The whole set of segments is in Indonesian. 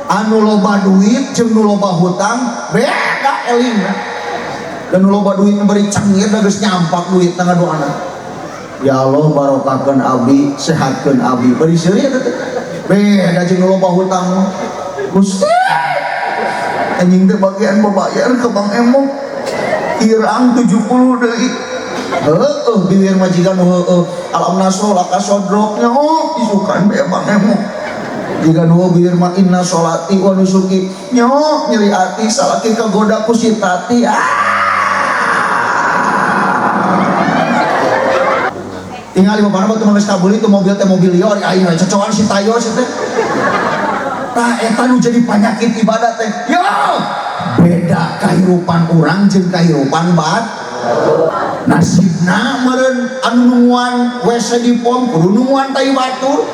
anu loba duit jeung nu loba hutang beda elingna. Dan nu loba duit beri cengir da geus nyampak duit tangga doana. Ya Allah barokahkeun abdi, sehatkeun abdi. Bari seueur eta teh. Beda jeung nu loba hutang. Gusti anjing teh bagian babayar ke Bang Emo. Irang 70 deui. Heueuh bibir majikan heueuh. Alamna sholaka sodroknya isukan be Bang Emo. Jika nu bibir mah inna sholati wa nusuki nyok nyeri ati salaki kagoda ku si tati. Tinggal lima barang tuh mangga kabeli tuh mobil teh mobil liar aing cocokan si tayo si teh. Tah eta nu jadi penyakit ibadah teh. Yo, beda kahirupan urang jeung kahirupan bat. Nasibna meureun anu nunguan WC di pom kudu nunguan tai batur.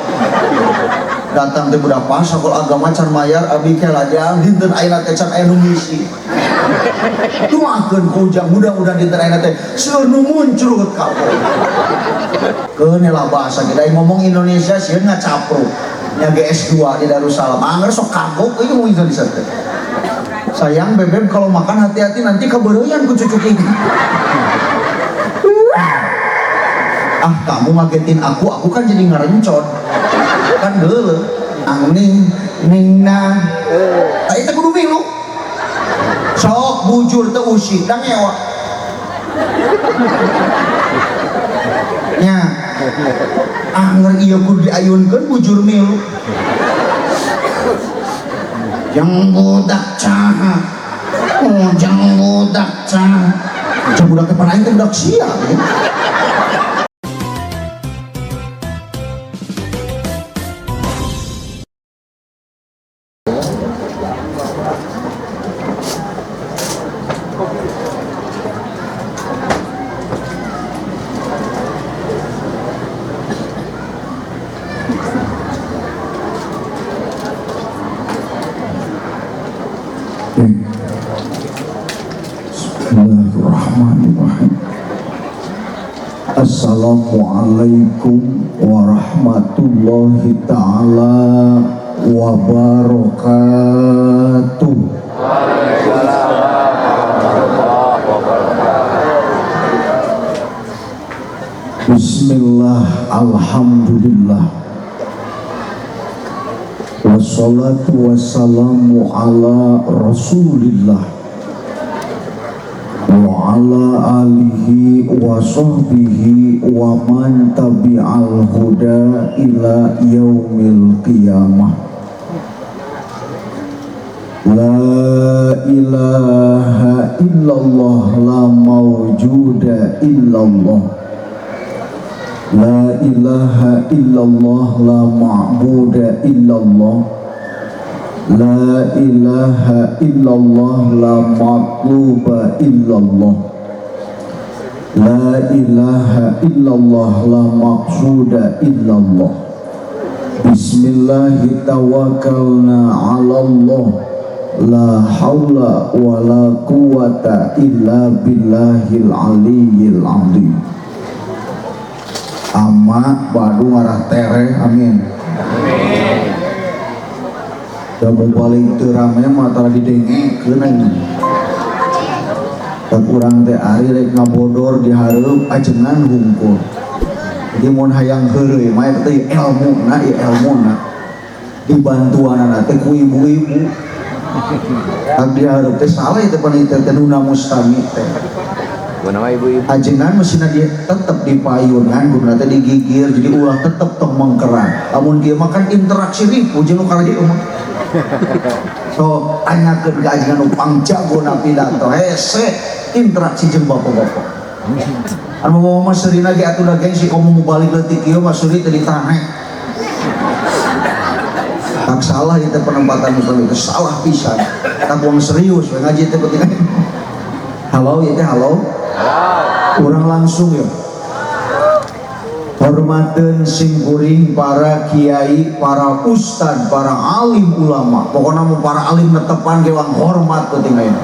Datang teh budak pas sakola agama can mayar abi ke lajang dinten ayeuna teh can aya nu ngisi. Doakeun ku ujang mudah-mudahan dinten ayeuna teh seueur nu muncul ka. Keun lah bahasa kita ngomong Indonesia sieun ngacapruk. Nya GS2 di Darussalam. Angger sok kagok ieu ngomong Indonesia teh. Sayang bebek kalau makan hati-hati nanti kebereuyan ku cucuk ini. Ah kamu ngagetin aku kan jadi ngarencot. Kan geuleuh. Angning ningna. Tah eta kudu milu. Sok bujur teu usik da ngewa. Nya anger ieu kudu diayunkeun bujur milu. Yang budak caha, yang budak caha, yang budak kepala itu budak siap. Ya? Bismillahirrahmanirrahim. Assalamualaikum warahmatullahi ta'ala wabarakatuh. Bismillah, alhamdulillah, wassalatu wassalamu ala rasulillah wa ala alihi wa sahbihi wa man tabi'al huda ila yaumil qiyamah. La ilaha illallah, la mawjuda illallah, la ilaha illallah, la ma'buda illallah, la ilaha illallah, la matluba illallah, la ilaha illallah, la maqsuda illallah. Bismillahi tawakkalna ala Allah, la hawla wa la quwata illa billahil aliyyil azim. Amma badu ngarah tere, amin. Jamu paling terame mata lagi denge keunang. Tak kurang teh ari rek ngabodor dihareup ajengan hungkul. Jadi mun hayang heureuy mah eta teh ilmuna, ieu ilmuna. Dibantuanana teh ku ibu-ibu. Tak dihareup teh salah teh panitia teh nuna mustami teh. Nama ibu-ibu ajengan mesin dia tetap dipayungan guna teh digigir jadi ulah tetap tong mengkeran. Amun dia makan interaksi ribu jeung nu kalaje mah. So tanyakeun ka ajengan nu pangjagona pidato hese interaksi jeung bapak-bapak. Anu mah seurina ge atuh da gengsi komo mau balik leutik ieu mah seuri teh ditahe. Tak salah itu penempatan muslim itu salah pisan. Tak wong serius we ngaji teh penting. Halo ya teh halo. Kurang langsung ya. Hormateun sing kuring para kiai, para ustad, para alim ulama. Pokoknya mau para alim netepan gewang hormat penting ayeuna.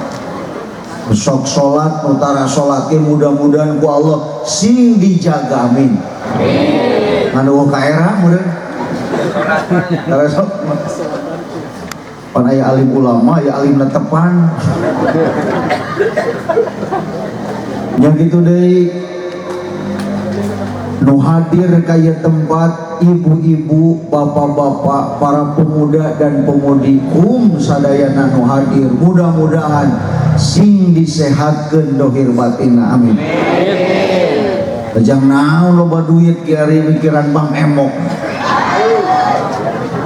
Sok salat utara salat ge mudah-mudahan ku Allah sing dijaga amin. Amin. Anu ka era mudah. Tara sok. pan aya alim ulama ya alim netepan nya gitu deui nu hadir kaya tempat ibu-ibu, bapak-bapak, para pemuda dan pemudi sadayana nu hadir, mudah-mudahan sing disehatkeun dohir batinna, amin. Bajang naon loba duit kiari mikiran Bang Emok.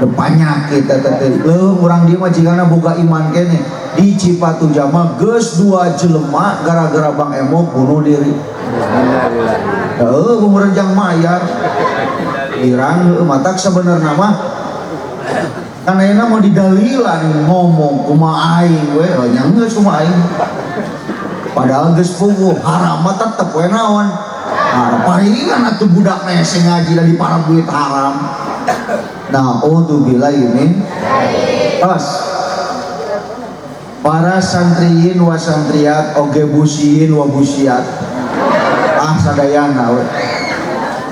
Penyakit eta teh. Leuh urang dieu mah jigana boga iman kene. Di Cipatu Jama geus 2 jelema gara-gara Bang Emok bunuh diri. Pemerjang mayar irang matak sebenarnya mah karena ini mau didalilan ngomong kumaha aing we nya geus kumaha aing padahal geus puguh haram mah tetep we naon palingan atuh budak mese ngaji da di parab duit haram nah udzubillah ini pas para santriyin wa santriyat oge busiin wa busiat sadayana we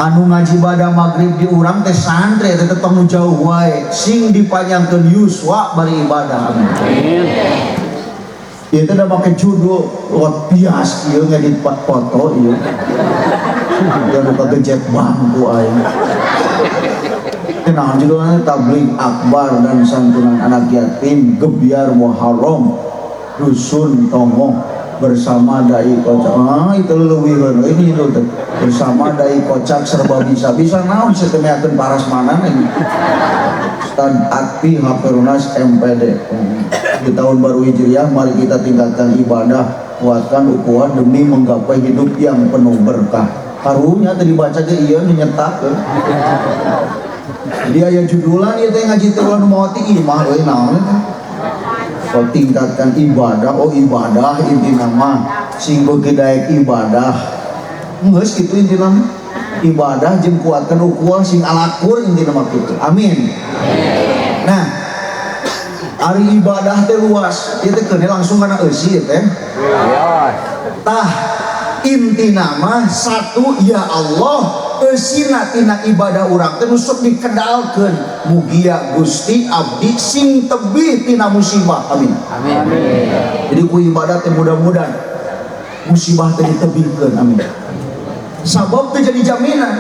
anu ngaji bada maghrib di urang teh santri teh temu jauh wae sing dipanjangkeun yuswa bari ibadah amin ieu teh da make judul luar bias ieu ngedit foto ieu ya nu kagejek bangku aing kenal judulnya tabligh akbar dan santunan anak yatim gebiar Muharram dusun Tongo bersama dai kocak itu leuwiheuh ini itu bersama dai kocak serba bisa naon setemeakeun parasmanan ini Ustaz Atpi Hafirunas MPD di tahun baru Hijriah mari kita tingkatkan ibadah kuatkan ukhuwah demi menggapai hidup yang penuh berkah karunya tadi baca ge ieu nyetak jadi aya judulan ieu teh ngaji teh ulah mauti imah euy naon oh tingkatkan ibadah ibadah inti nama sing beuki daek ibadah geus kitu inti nama ibadah jeung kuatkan ukhuwah sing alakur inti nama kitu amin nah ari ibadah teh luas ieu teh keun langsung kana eusi teh tah inti nama satu ya Allah eusina tina ibadah urang teh nusuk dikedalkeun mugia Gusti abdi sing tebih tina musibah amin amin jadi ku ibadah teh mudah-mudahan musibah teh ditebihkeun amin sabab teh jadi jaminan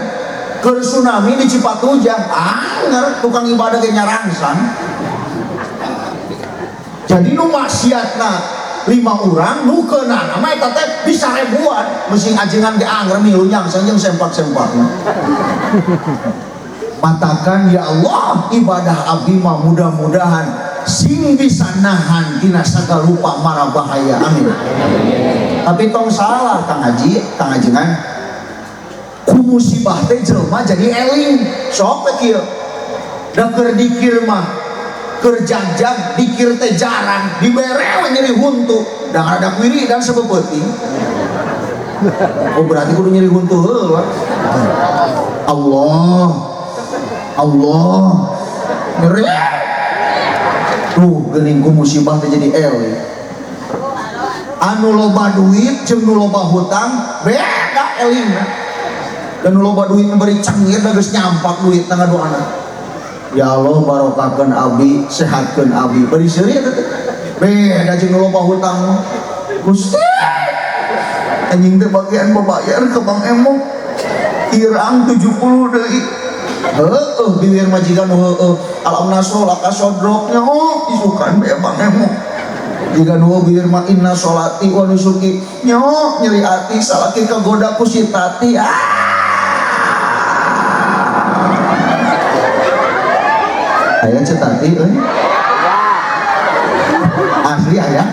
keur tsunami di Cipatujah ngarep tukang ibadah ge nyarangsan jadi nu maksiatna 5 orang nu keunana mah eta teh bisa ribuan mesin ajengan ge angger milu nyangsang jeung sempak-sempakna matakan ya Allah ibadah abdi mah mudah-mudahan sing bisa nahan tina sagala rupa mara bahaya amin tapi tong salah Kang Haji Kang Ajengan ku musibah teh jelema jadi eling sok teh kieu da keur dikir mah kerjang-jang dikir teh jarang diberewe nyeri huntu dan ada kuiri dan sebebeuting oh berarti kudu nyeri huntu heula Allah nyeri geuning ku musibah teh jadi ewe anu loba duit jeung nu loba hutang beda elingna dan nu loba duit memberi cangir da geus nyampak duit tangga doana ya Allah barokahkeun abi sehatkeun abi bari seuri eta teh beda jeung loba hutang Gusti anjing teh bagian babayar ke Bang Emok irang 70 deui heueuh bibir majikan heueuh alamna sholaka sodroknya isukan bae Bang Emok jika nu bibir mah inna sholati wa nusuki nyok nyeri ati salaki kagoda ku si tati ayah cetati asli ayah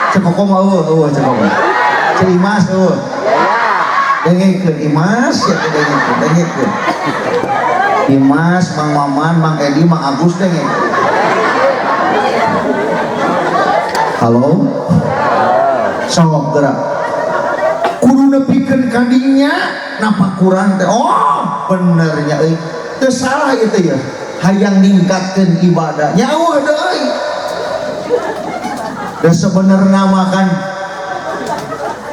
cekoko mau cekoko cek imas dengikeun imas ya dengikeun imas Mang Maman Mang Edi Mang Agus dengikeun halo sok gerak kudu nepikeun kadinya napa kurang teh benernya euy teu salah itu ya hayang ningkatkeun ibadah nyawa deui da sebenarnya makan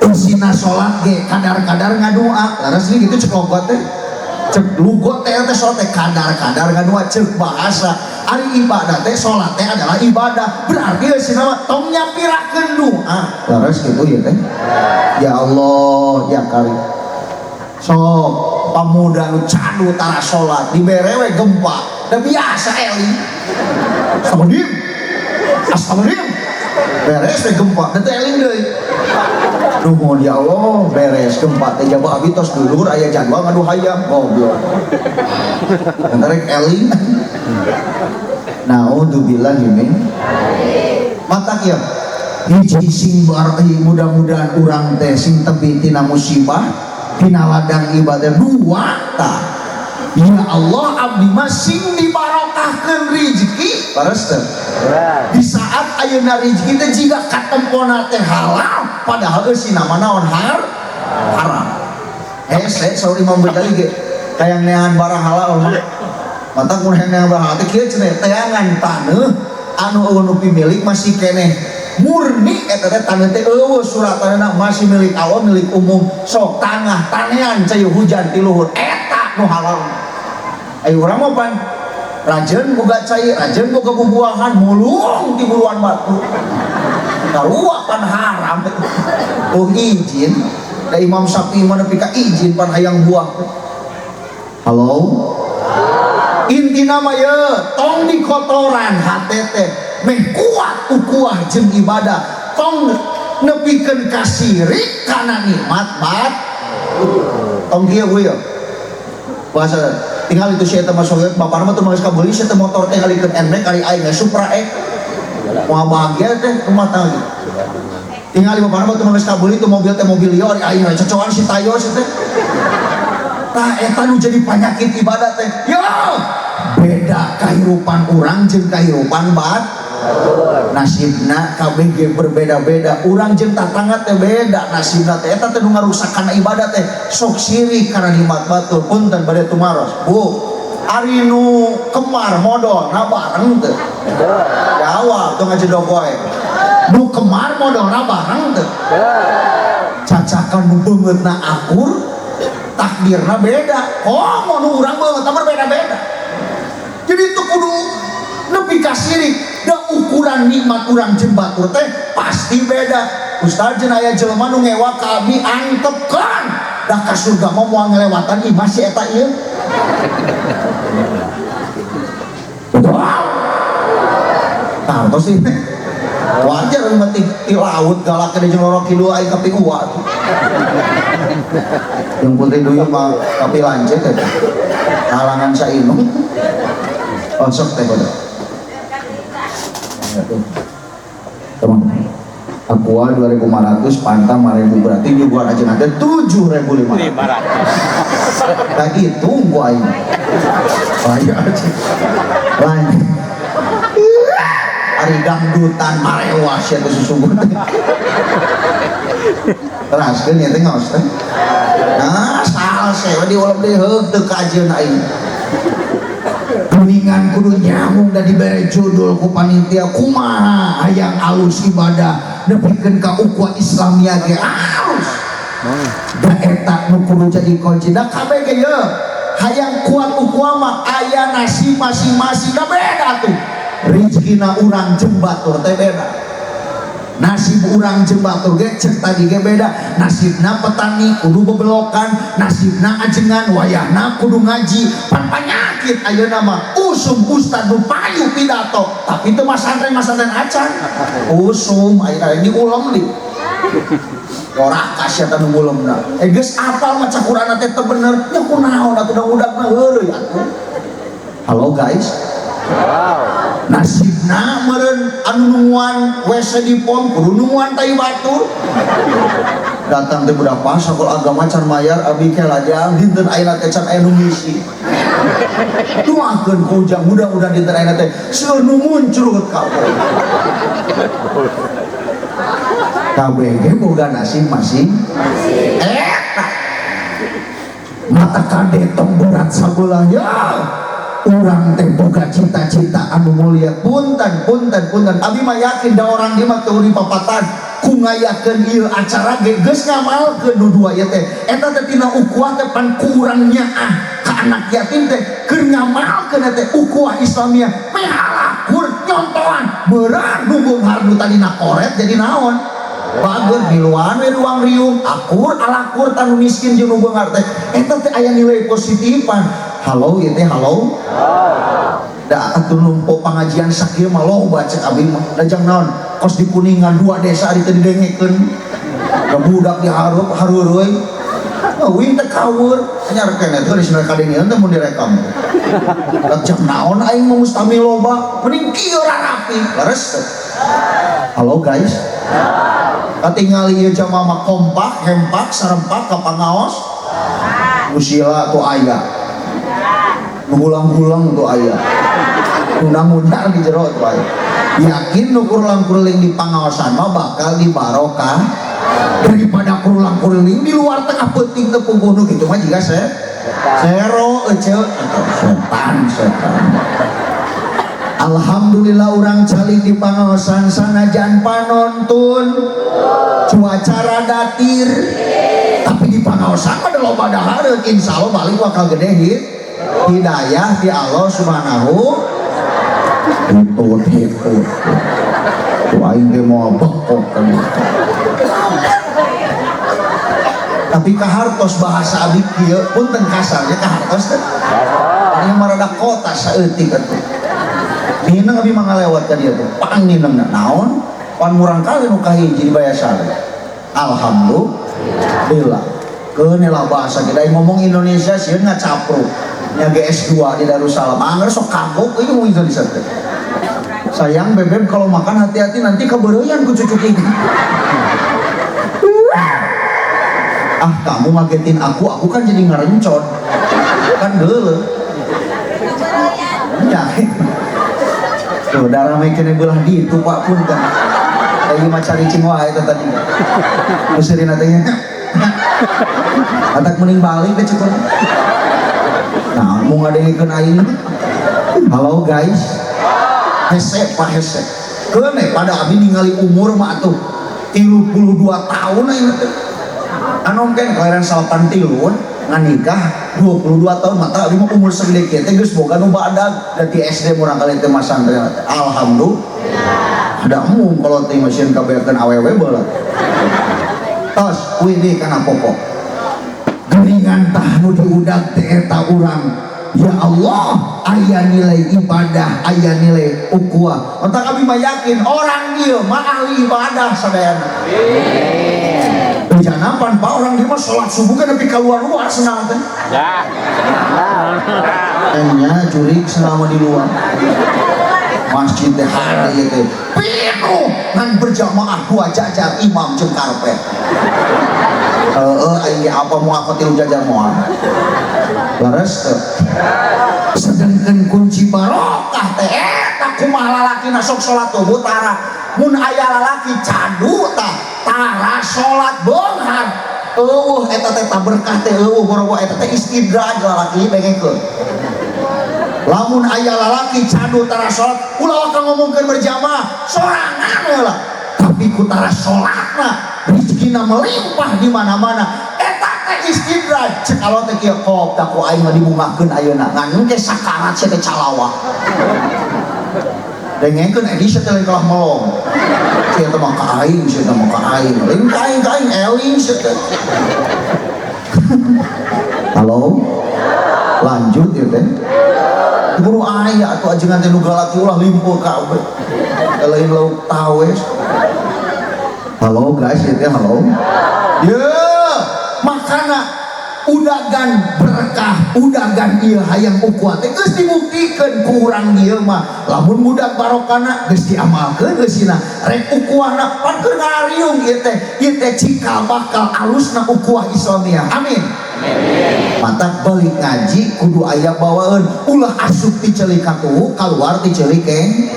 usina salat ge kadar-kadar ngadua laras kitu cek logot teh cek lugot teh soal teh kadar-kadar ngadua cek bahasa Ari ibadah teh salat teh adalah ibadah. Berarti si nama tong nyapirakeun doa. Laras gitu ya teh. Ya Allah ya Karim. So pamuda nu cadu tara salat dibere we gempa. Da biasa Eli. Astagfirullah. Astagfirullah. Beres we gempa. Da teh eling deui. Nuhun ya Allah beres gempa teh jaba abi tos dulur aya jadwal ngadu hayam goblok. Antarek eling. Naudzubillah min. Matak ya. Hiji sing mudah-mudahan urang teh sing tebi tina musibah tina ladang ibadah dua tah. Ya Allah abdi mah sing dibarokahkeun rezeki paras teh. Di saat ayeuna rezeki teh jiga katempona teh halal padahal eusi nama naon haram. Hese saur Imam Ghazali ge kayang neangan barang halal mah. Mata mun neangan barang halal teh kieu cenah teangan taneuh anu eueuh milik masih keneh murni eta teh taneuh teh eueuh suratana masih milik Allah milik umum sok tangah tanean cai hujan ti luhur eta nu halal. Ayo urang mah pan rajeun boga cai rajeun boga bubuahan mulung ti buluan batu karua pan haram tuh izin da Imam Syafi'i mah nepi ka izin pan hayang buah. Halo intina mah ye tong di kotoran hate teh meh kuat ukuah jeung ibadah tong nepikeun ka syirik kana nikmat bat tong kieu we ya bahasa tinggal itu saya masuk bapak nama tuh mangis kabeli saya motor teh kali ke endek kali aing Supra mau bahagia teh rumah tangga tinggal bapak nama tuh mangis kabeli tuh mobil teh mobil liar aing cocokan si tayo sih teh tah eta nu jadi penyakit ibadah teh yo beda kehidupan urang jeung kehidupan bat nasibna kabeh ge berbeda-beda urang jeung tatangga teh beda nasibna teh eta teh nu ngarusakkeun ibadah teh sok sirik kana nikmat batur punten bade tumaros bu ari nu kemar modal na bareng teh jawab tong ngajedog wae nu kemar modal na bareng teh cacakan nu beungeutna akur takdirna beda komo nu urang beungeut berbeda-beda jadi itu kudu nepi ka sirik da ukuran nikmat urang jeung batur teh pasti beda. Ustaz jeung aya jelema nu ngewa ka abdi antepkeun da ka surga mah moal ngelewatan imah si eta ieu. Wow. Tah tos sih. Wajar mah ti laut galak di jeung loro kidul aya ka piuat. Yang penting duyung mah tapi lancet eta. Halangan sainung. Konsep teh bodoh. Teman-teman Aqua 2.500 Pantang 5.000 berarti juga aja nanti 7.500 lagi tunggu aja banyak aja lain hari dangdutan marewas ya sesungguhnya teraskan ya tengok nah salah saya diulang deh teu kajian aing kuningan kudu nyamung dan diberi judul ku panitia kumaha hayang alus ibadah nepikeun ka ukhuwah Islamiyah ge alus da eta nu kudu jadi kunci da kabeh ge ye hayang kuat ukhuwah mah aya nasib masing-masing da beda tuh rezekina urang jeung batur teh beda nasib urang jeung batur ge cek tadi ge beda nasibna petani kudu bebelokan nasibna ajengan wayahna kudu ngaji pan penyakit ayeuna mah usum ustad nu payu pidato tapi teu masantren acan usum ayeuna diulang di ora kasih eta nu ngulemna geus apal maca Qur'an teh teu bener nya kunaon atuh udakna heureuy atuh. Halo guys. Wow. Nasibna meureun anu nunguan WC di pom kudu nunguan tai batur. Datang teh budak pas sakul agama can mayar abi ke lajang dinten ayeuna teh can aya nu ngisi. Doakeun ku ujang mudah-mudahan dinten ayeuna teh seueur nu muncul ka. Kabeh ge boga nasib masing-masing. Eta. Mata kade tong berat sabelah ya. Urang teh boga cita-cita anu mulia punten abi mah yakin da orang di mah teu dipapatan ku ngayakeun ieu acara ge geus ngamalkeun nu dua ieu teh eta teh tina ukhuwah teh pan kurang nyaah ka anak yatim teh keur ngamalkeun teh ukhuwah Islamiyah ame halakur nyontohan berat nunggu hardu tadi nakoret jadi naon bagus miluan we ruang riung akur alakur tanu miskin jeung nu beungar teh eta teh aya nilai positifan halo ieu teh halo da atuh numpuk pangajian sakieu mah loba cek abi mah lajang naon kos di Kuningan 2 desa ari teh didengekeun da budak diharup hareureui wing teh kaweur anyar keneh teh geus kadengeun teh mun direkam jam naon aing mau mustami loba mending kieu rapi leres teh halo guys katingali ieu jamaah mah kompak hempak sarempak ka pangaos musila tuh aya ngulang-ulang tuh aya undang-undang di jero tuh aya yakin nu kurulang-kuruling di pangaosan mah bakal dibarokah daripada kurulang-kuruling di luar tengah penting tepung gunung gitu mah juga sero ece setan alhamdulillah orang calik di pangaosan sanajan panontun cuaca datir tapi di pangaosan ada loba dahareun insyaallah balik bakal gede hidayah di Allah subhanahu itu aing ge mau bekok kan tapi kahartos bahasa abdi kieu punten kasarnya kahartos teh ari marada kota saeutik atuh mineng abi mangalewat ka dieu teh pang mineng naon pan murang kali nu kahiji dibayasar alhamdulillah keunela bahasa kita ngomong Indonesia sieun ngacapruk nya GS2 di Darussalam angger sok kagok ieu mung Indonesia teh sayang bebek kalau makan hati-hati nanti kebereyan ku cucuk ini ah kamu ngagetin aku kan jadi ngarencon kan geuleuh ya tuh darah mekene belah di itu pak pun kan lagi macari cingwa itu tadi usirin atanya atak mending balik deh cukup nah mau ngadengikeun aing halo guys hese pak hese kene pada abi ningali umur mah tuh 32 tahun aing teh anu kan kelahiran 83 ngan nikah 22 tahun mata abi mah umur segede kieu teh geus boga nu badag da ti SD murang kali teh masantren alhamdulillah ada mung kalau teh mesin kabeakeun awewe bae tos widi kana pokok geuningan tah nu diudag teh eta urang ya Allah aya nilai ibadah aya nilai ukhuwah entak abi mah yakin orang ieu mah ahli ibadah sadayana janapan pak orang dia mah sholat subuh kan tapi keluar senang kan ya enya jurik selama di luar masjid teh hari teh penuh ngan berjamaah 2 jajar imam jeung karpet ini apa mau aku tilu jajar moal laras teh sedengkeun kunci barokah teh eta kumaha lalakina sok sholat tubuh tara mun aya lalaki cadu tah tara sholat beunghar eta teh berkah teh boro-boro eta teh istidraj lalaki bengekeun lamun aya lalaki cadu tara sholat ulah ka ngomongkeun berjamaah sorangan heula tapi ku tara sholatna rezekina melimpah di mana-mana eta teh istidraj cek alo teh kieu kop da ku aing mah dibungakeun ayeuna ngan engke sakarat sia teh calawa dengekeun edisi teh kalah melong sia teh mah ka aing sia teh mah ka aing lain ka aing eling sia teh halo lanjut ieu teh buru aya atuh ajengan teh nu galaki ulah limpul ka we lain lauk tawes halo guys ieu teh halo ye makana udagan berkah udagan ieu hayang ukhuwah teh geus dibuktikeun ku urang ieu mah lamun budak barokahna geus diamalkeun geusina rek ukhuwahna pan keur ngariung ieu teh cikal bakal alusna ukhuwah Islamiyah amin mata balik ngaji kudu aya bawaeun ulah asup ti ceuli katuhu kaluar ti ceuli keng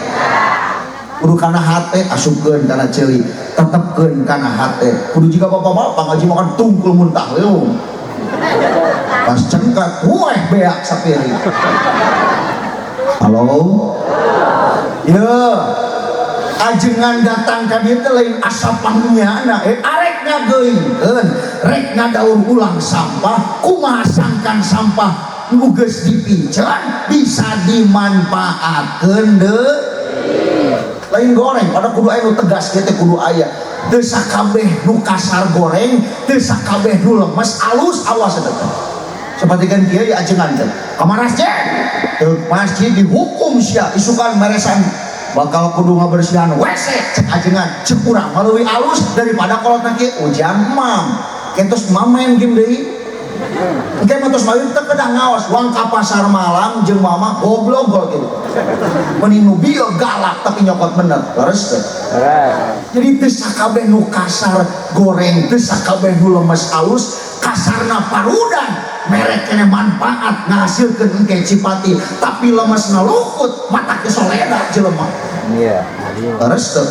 kudu kana hate asupkeun kana ceuli tetepkeun kana hate kudu jiga bapak-bapak ngaji makan tungkul muntah leuh pas cengkat weh beak sapiri halo ya ajengan datang ka dieu teh lain asa pangnyana arek ngageuingkeun rek ngadaur ulang sampah kumaha sangkan sampah nu geus dipiceun bisa dimanfaatkeun deui. Lain goreng pada kudu aya nu tegas kieu teh kudu aya. Teu sakabeh nu kasar goreng, teu sakabeh nu lemes alus awas eta teh. Sapertikeun kieu ya ajengan teh. Kamaras je. Teu masjid dihukum sia isukan meresan bakal kudu ngabersihan WC cek ajengan cek urang meuleuy alus daripada kolotna kieu ujian mam. Kentos mam main game deui. Engke mah tos main teu kedah ngaos wang ka pasar malam jeung mama goblok gol kitu. Mending nu bieu galak tapi nyokot bener. Leres teh. Jadi teu sakabeh nu kasar goreng, teu sakabeh nu lemes alus, kasarna parudan merek kene manfaat ngahasilkeun engke cipati tapi lemesna lukut mata kesoleda jelema. Iya. Leres teh.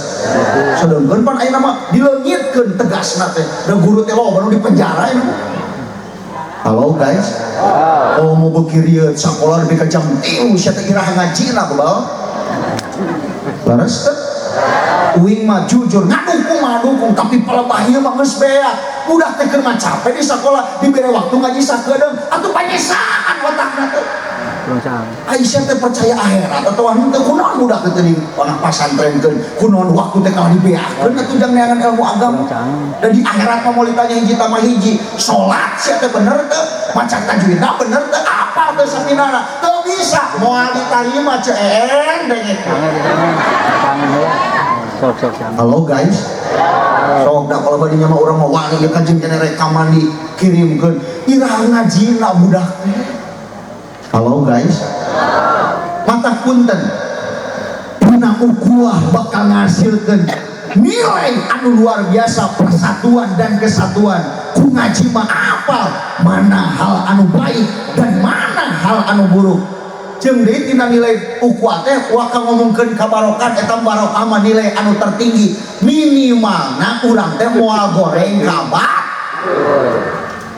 Sedengkeun pan ayeuna mah dileungitkeun tegasna teh. Da guru teh loba nu di penjara ini. Halo guys. Oh mau bekirieu sakola lebih ke jam 3 sia teh iraha ngajina kebal. Leres teh. Uing mah jujur ngadukung tapi pelebah ieu mah geus beak. Budak teh keur mah capek di sakola dibere waktu ngaji sakedeung atuh panyesaan otakna teh. Aisyah teh percaya akhirat atau henteu kunaon budak teh di pasantrenkeun kunaon waktu teh kalah dibeakeun atuh jang neangan ilmu agama. Dan di akhirat mah moal ditanya hiji tambah hiji salat sia teh bener teh maca tajwidna bener teh apa teh sapinana teu bisa moal ditarima ceeng dengek. Halo guys. Sok da kalau badinya mah urang mah wani ya kanjeng kene rekaman dikirimkeun iraha ngajina budak. Halo guys. Mata punten. Dina ukuah bakal ngasilkeun nilai anu luar biasa persatuan dan kesatuan. Ku ngaji mah apal mana hal anu baik dan mana hal anu buruk. Jeung deui tina nilai ukuah teh waka ngomongkeun kabarokan eta barokah mah nilai anu tertinggi. Minimalna urang teh moal goreng kabat.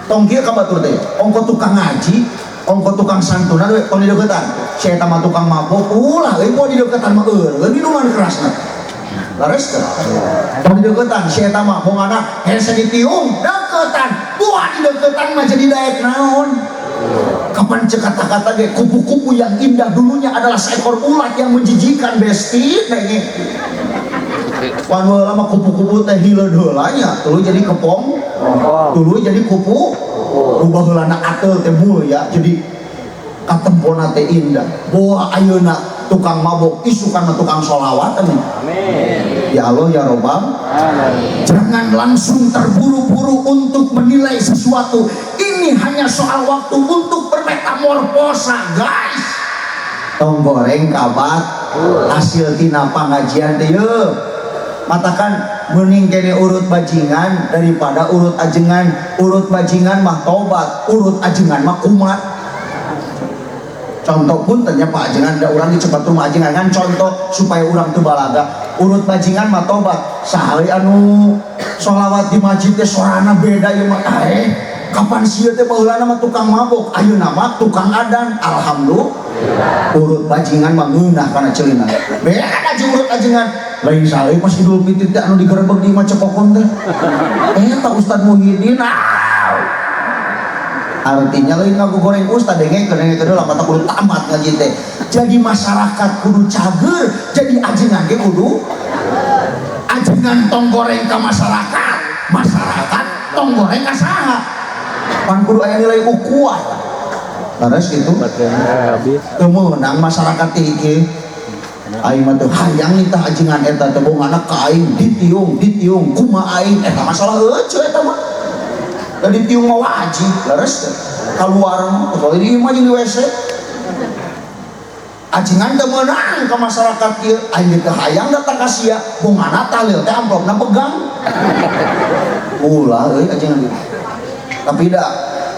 Tong kieu kabatur teh ongko tukang ngaji, ongko tukang santunan we tong dideuketan. Si eta mah tukang mabok ulah euy moal dideuketan mah eueuh minuman kerasna. Lares teh. Tong dideuketan si eta mah bongana hese ditiung deuketan. Buah dideuketan mah jadi daek naon. Kapan cek kata-kata ge kupu-kupu yang indah dulunya adalah seekor ulat yang menjijikan besti nah ini. Wan lama kupu-kupu teh hileud heulanya tuluy jadi kepong, tuluy jadi kupu, rubah heulana ateul teh mulia jadi katempona teh indah. Boa ayeuna tukang mabok isukan tukang sholawat amin. Ya Allah ya Rabbal. Jangan langsung terburu-buru untuk menilai sesuatu. Ini hanya soal waktu untuk bermetamorfosa guys. Tong goreng kabat hasil tina pangajian teh yeuh. Matakan mending kene urut bajingan daripada urut ajengan. Urut bajingan mah tobat, urut ajengan mah kumat. Contoh pun ternyata Pak Ajengan ada orang di cepat rumah ajengan kan contoh supaya orang teu balaga. Urut bajingan mah tobat. Sahari anu sholawat di masjid teh sorana beda ieu mah kapan sieun teh baheulana mah tukang mabok, ayeuna mah tukang adan. Alhamdulillah. Urut bajingan mah ngeunah kana ceulina. Beda jeung urut ajengan. Lain sahari pas Idul Fitri teh anu digerebeg di imah cepokon teh. Eta Ustaz Muhyiddin. Artinya lain ngaku goreng ustad dengeng kedua mata kudu tamat ngaji teh. Jadi masyarakat kudu cager, jadi ajengan ge kudu ajengan tong goreng ka masyarakat, masyarakat tong goreng ka saha. Pan kudu aya nilai ukuah. Laras gitu. Teu meunang masyarakat teh ieu. Aing mah teu hayang nitah ajengan eta teh bongana ka aing ditiung kumaha aing eta masalah eueuh eta mah. Tadi tiung mau wajib, laras keluar kalau ini mah jadi WC. Ajengan teu meunang ka masyarakat kieu, aing teh hayang datang ka sia, bongana talil teh amplopna pegang. Ulah euy ajengan ieu. Tapi da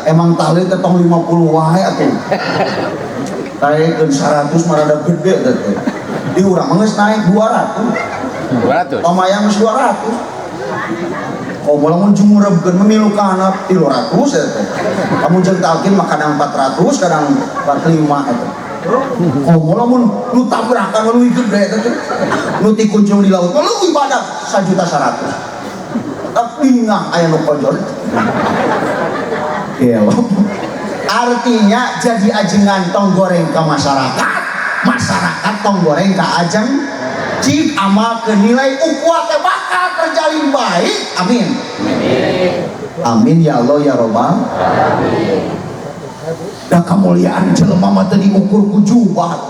emang talil teh tong 50 wae atuh. Taekeun 100 mah rada gede teh. Di urang mah geus naik 200. Pamayang geus 200. Oh, mulamun jumurebkeun memilu ka handap 300 eta. Kamu jeung talkin mah kadang 400, kadang 45 eta. Oh, mulamun nu tabrakan leuwih gede eta teh. Nu ti kunjung di laut leuwih badak 1.100.000. Tapi ngah aya nu kojol. Gelo. artinya jadi ajengan tong goreng ke masyarakat, masyarakat tong goreng ke ajeng jik amal ke nilai ukhuwah teh bakal terjalin baik. Amin. Amin ya Allah ya Rabbal alamin. Da kemuliaan jelema mah teu diukur ku jubah.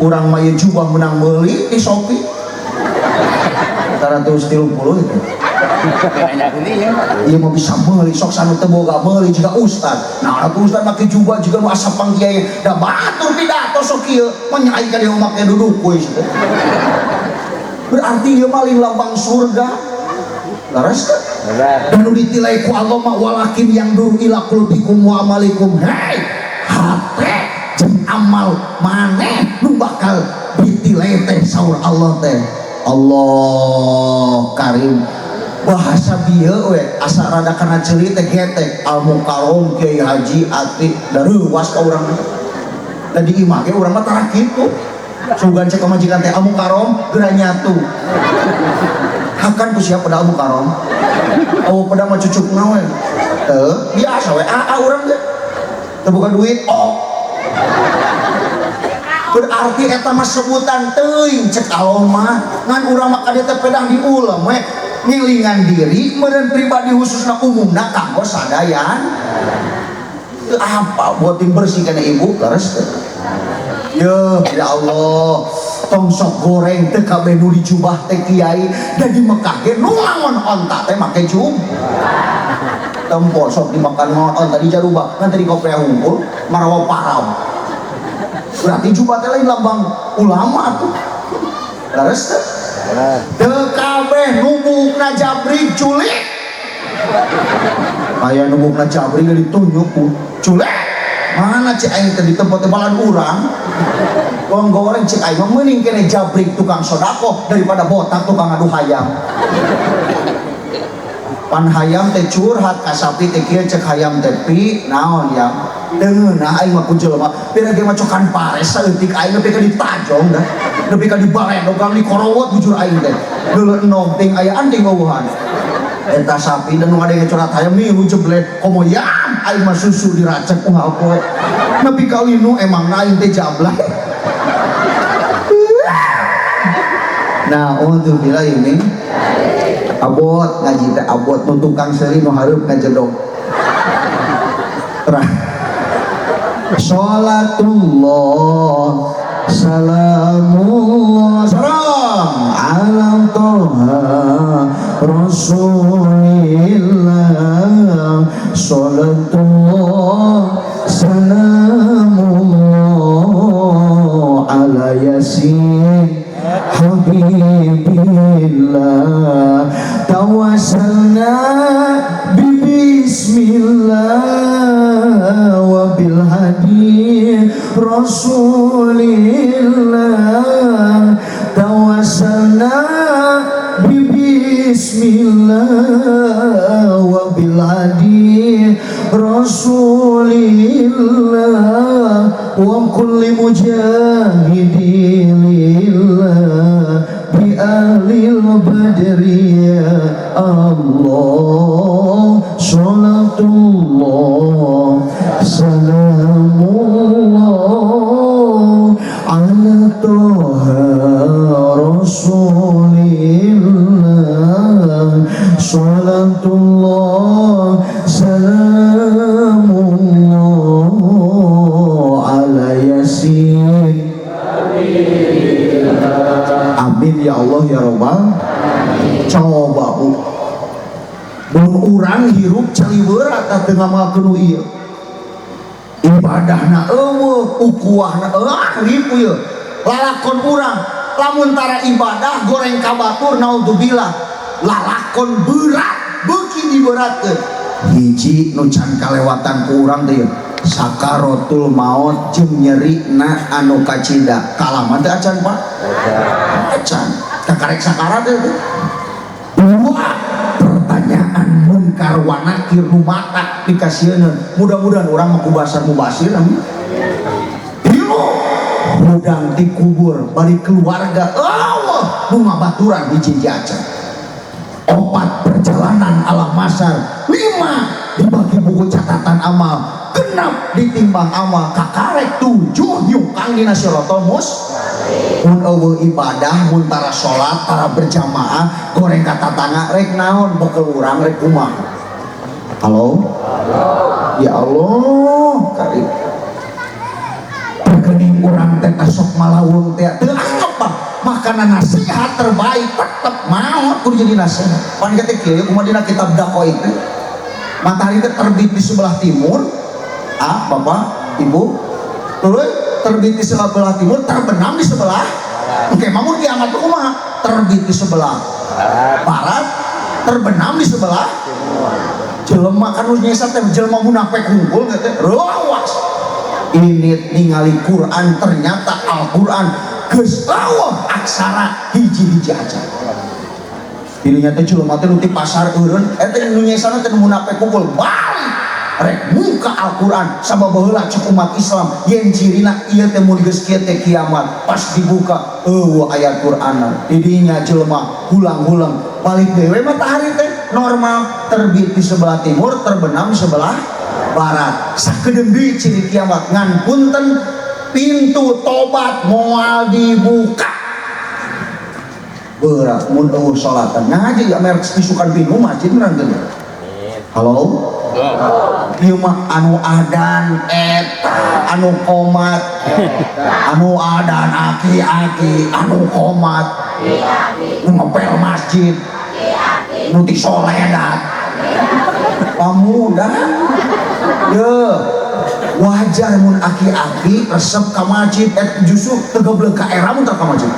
Urang mah jubah menang meuli di Shopee 130 itu. Iya mau bisa meuli sok sanu teu boga meuli juga ustad. Nah atuh ustad make jubah juga nu asa pangkiai da batur pidato sok kieu menyaai ka dia make duduk we situ. Berarti ieu mah lambang surga. Laras teh. Dan nu ditilai ku Allah mah walakin yang dur ila qulubikum wa amalikum. Hei, hate jeung amal maneh nu bakal ditilai teh saur Allah teh. Allah Karim. Bahasa bieu we asa rada kana ceuli teh getek al mukarrom Kiai Haji Ati da reuwas ka urang. Da di imah ge urang mah tara kitu. Sugan cek ka majikan teh al mukarrom geura nyatu. Hakan ku siapa pada al mukarrom? Oh pada mah cucukna we. Teu biasa we urang ge. Teu bukan duit berarti eta mah sebutan teuing cek Allah mah ngan urang mah kadieu teh pedang diuleum we ngilingan diri meureun pribadi khususna umumna kanggo sadayan teu apa buatin bersih kana ibu leres teh ya Allah tong sok goreng teh kabeh nu dijubah teh kiai da di Mekah ge nu ngangon onta teh make jubah tempol sok dimakan ngon onta di Jarubah ngan teh di Koprea Hungkul marawa param. Berarti jubah teh lain lambang ulama tuh. Leres teh. Teu kabeh nubukna jabrik culik. Aya nubukna jabrik ditunjuk ku culik. Mana cek aing teh di tempat balan urang. Wong goreng cek aing mah mending kene jabrik tukang sodako daripada botak tukang adu hayam. Pan hayam teh curhat ka sapi teh kieu cek hayam teh pi naon ya deungeunah aing mah ku jelema pira ge macokan pares saeutik aing nepi ka ditajong dah nepi ka dibaledog di korowot bujur aing teh deuleu enom ting aya anding eueuhan eta sapi dan nu ngadenge curhat hayam milu jeblet komo yam aing mah susu diracek ku ngapoe nepi ka linu emang aing teh jablay. Nah untuk bila ini abot ngaji teh abot nu tukang seuri nu hareup ngajedog terah sholatullah salamullah salam ala toha rasulillah sholatullah salamullah ala yasin habibillah tawassalna bismillah wa bil hadi rasulillah tawassalna bismillah wa bil hadi rasulillah wa kulli mujahidin bi ahlil badri ya Allah sholatullah salamullah ala toha rasulillah sholatullah salamullah ala yasin. Amin ya Allah ya Rabbal. Coba bu mun urang hirup caliweurat teh ngamalkeun ieu ibadahna eueuh ukhuwahna ribu ieu lalakon urang lamun tara ibadah goreng ka batur naudzubillah lalakon berat beuki diberatkeun hiji nu can kalewatan ku urang teh sakaratul maut jeung nyerina anu kacida kalaman teh acan Pak acan kakarek sakarat teh dua pertanyaan munkar wa nakir nu matak dikasieun mudah-mudahan urang mah ku basar mubasir amin ieu hudang di kubur balik keluarga Allah nu ngabaturan hiji acan 4 perjalanan alam mahsyar 5 dibagi buku catatan amal genap ditimbang amal kakarek 7 nyukang dina Siratal Mustaqim. Mun eueuh ibadah mun tara salat tara berjamaah goreng ka tatangga rek naon bekel urang rek kumaha. Halo? Ya Allah, karim. Rekening urang teh sok malawung teh teu apa makanan nasihat terbaik tetep mau kudu jadi nasihat. Pan kete kieu kumaha dina kitab dakwah itu. Matahari teh terbit di sebelah timur. Bapak, Ibu. Terus terbit di sebelah timur, terbenam di sebelah. Oke, mamun kiamat tuh kumaha? Terbit di sebelah barat, terbenam di sebelah jelema kan nu nyesat teh jelema munafik hungkul teh. Rawas. Ini ningali Quran ternyata Al-Quran geus eueuh aksara hiji-hiji aja. Dirinya teh jelema teh nu ti pasar eureun eta nu nyesana teh munafik hungkul balik rek muka Al-Quran sabab baheula cek umat Islam yen cirina ieu teh mun geus kieu teh kiamat pas dibuka eueuh ayat Quranan didinya jelema hulang-hulang balik dewe matahari teh normal terbit di sebelah timur terbenam di sebelah barat sakedeung deui ciri kiamat ngan punten pintu tobat moal dibuka berat mun eueuh salatan ngaji ya merek isukan pintu masjid urang teh. Halo? Ieu mah anu adan eta anu komat anu adan aki-aki anu komat nu ngepel masjid nu ti soledat pamuda ye wajar mun aki-aki resep ka masjid justru tegeblek ka era mun ka masjid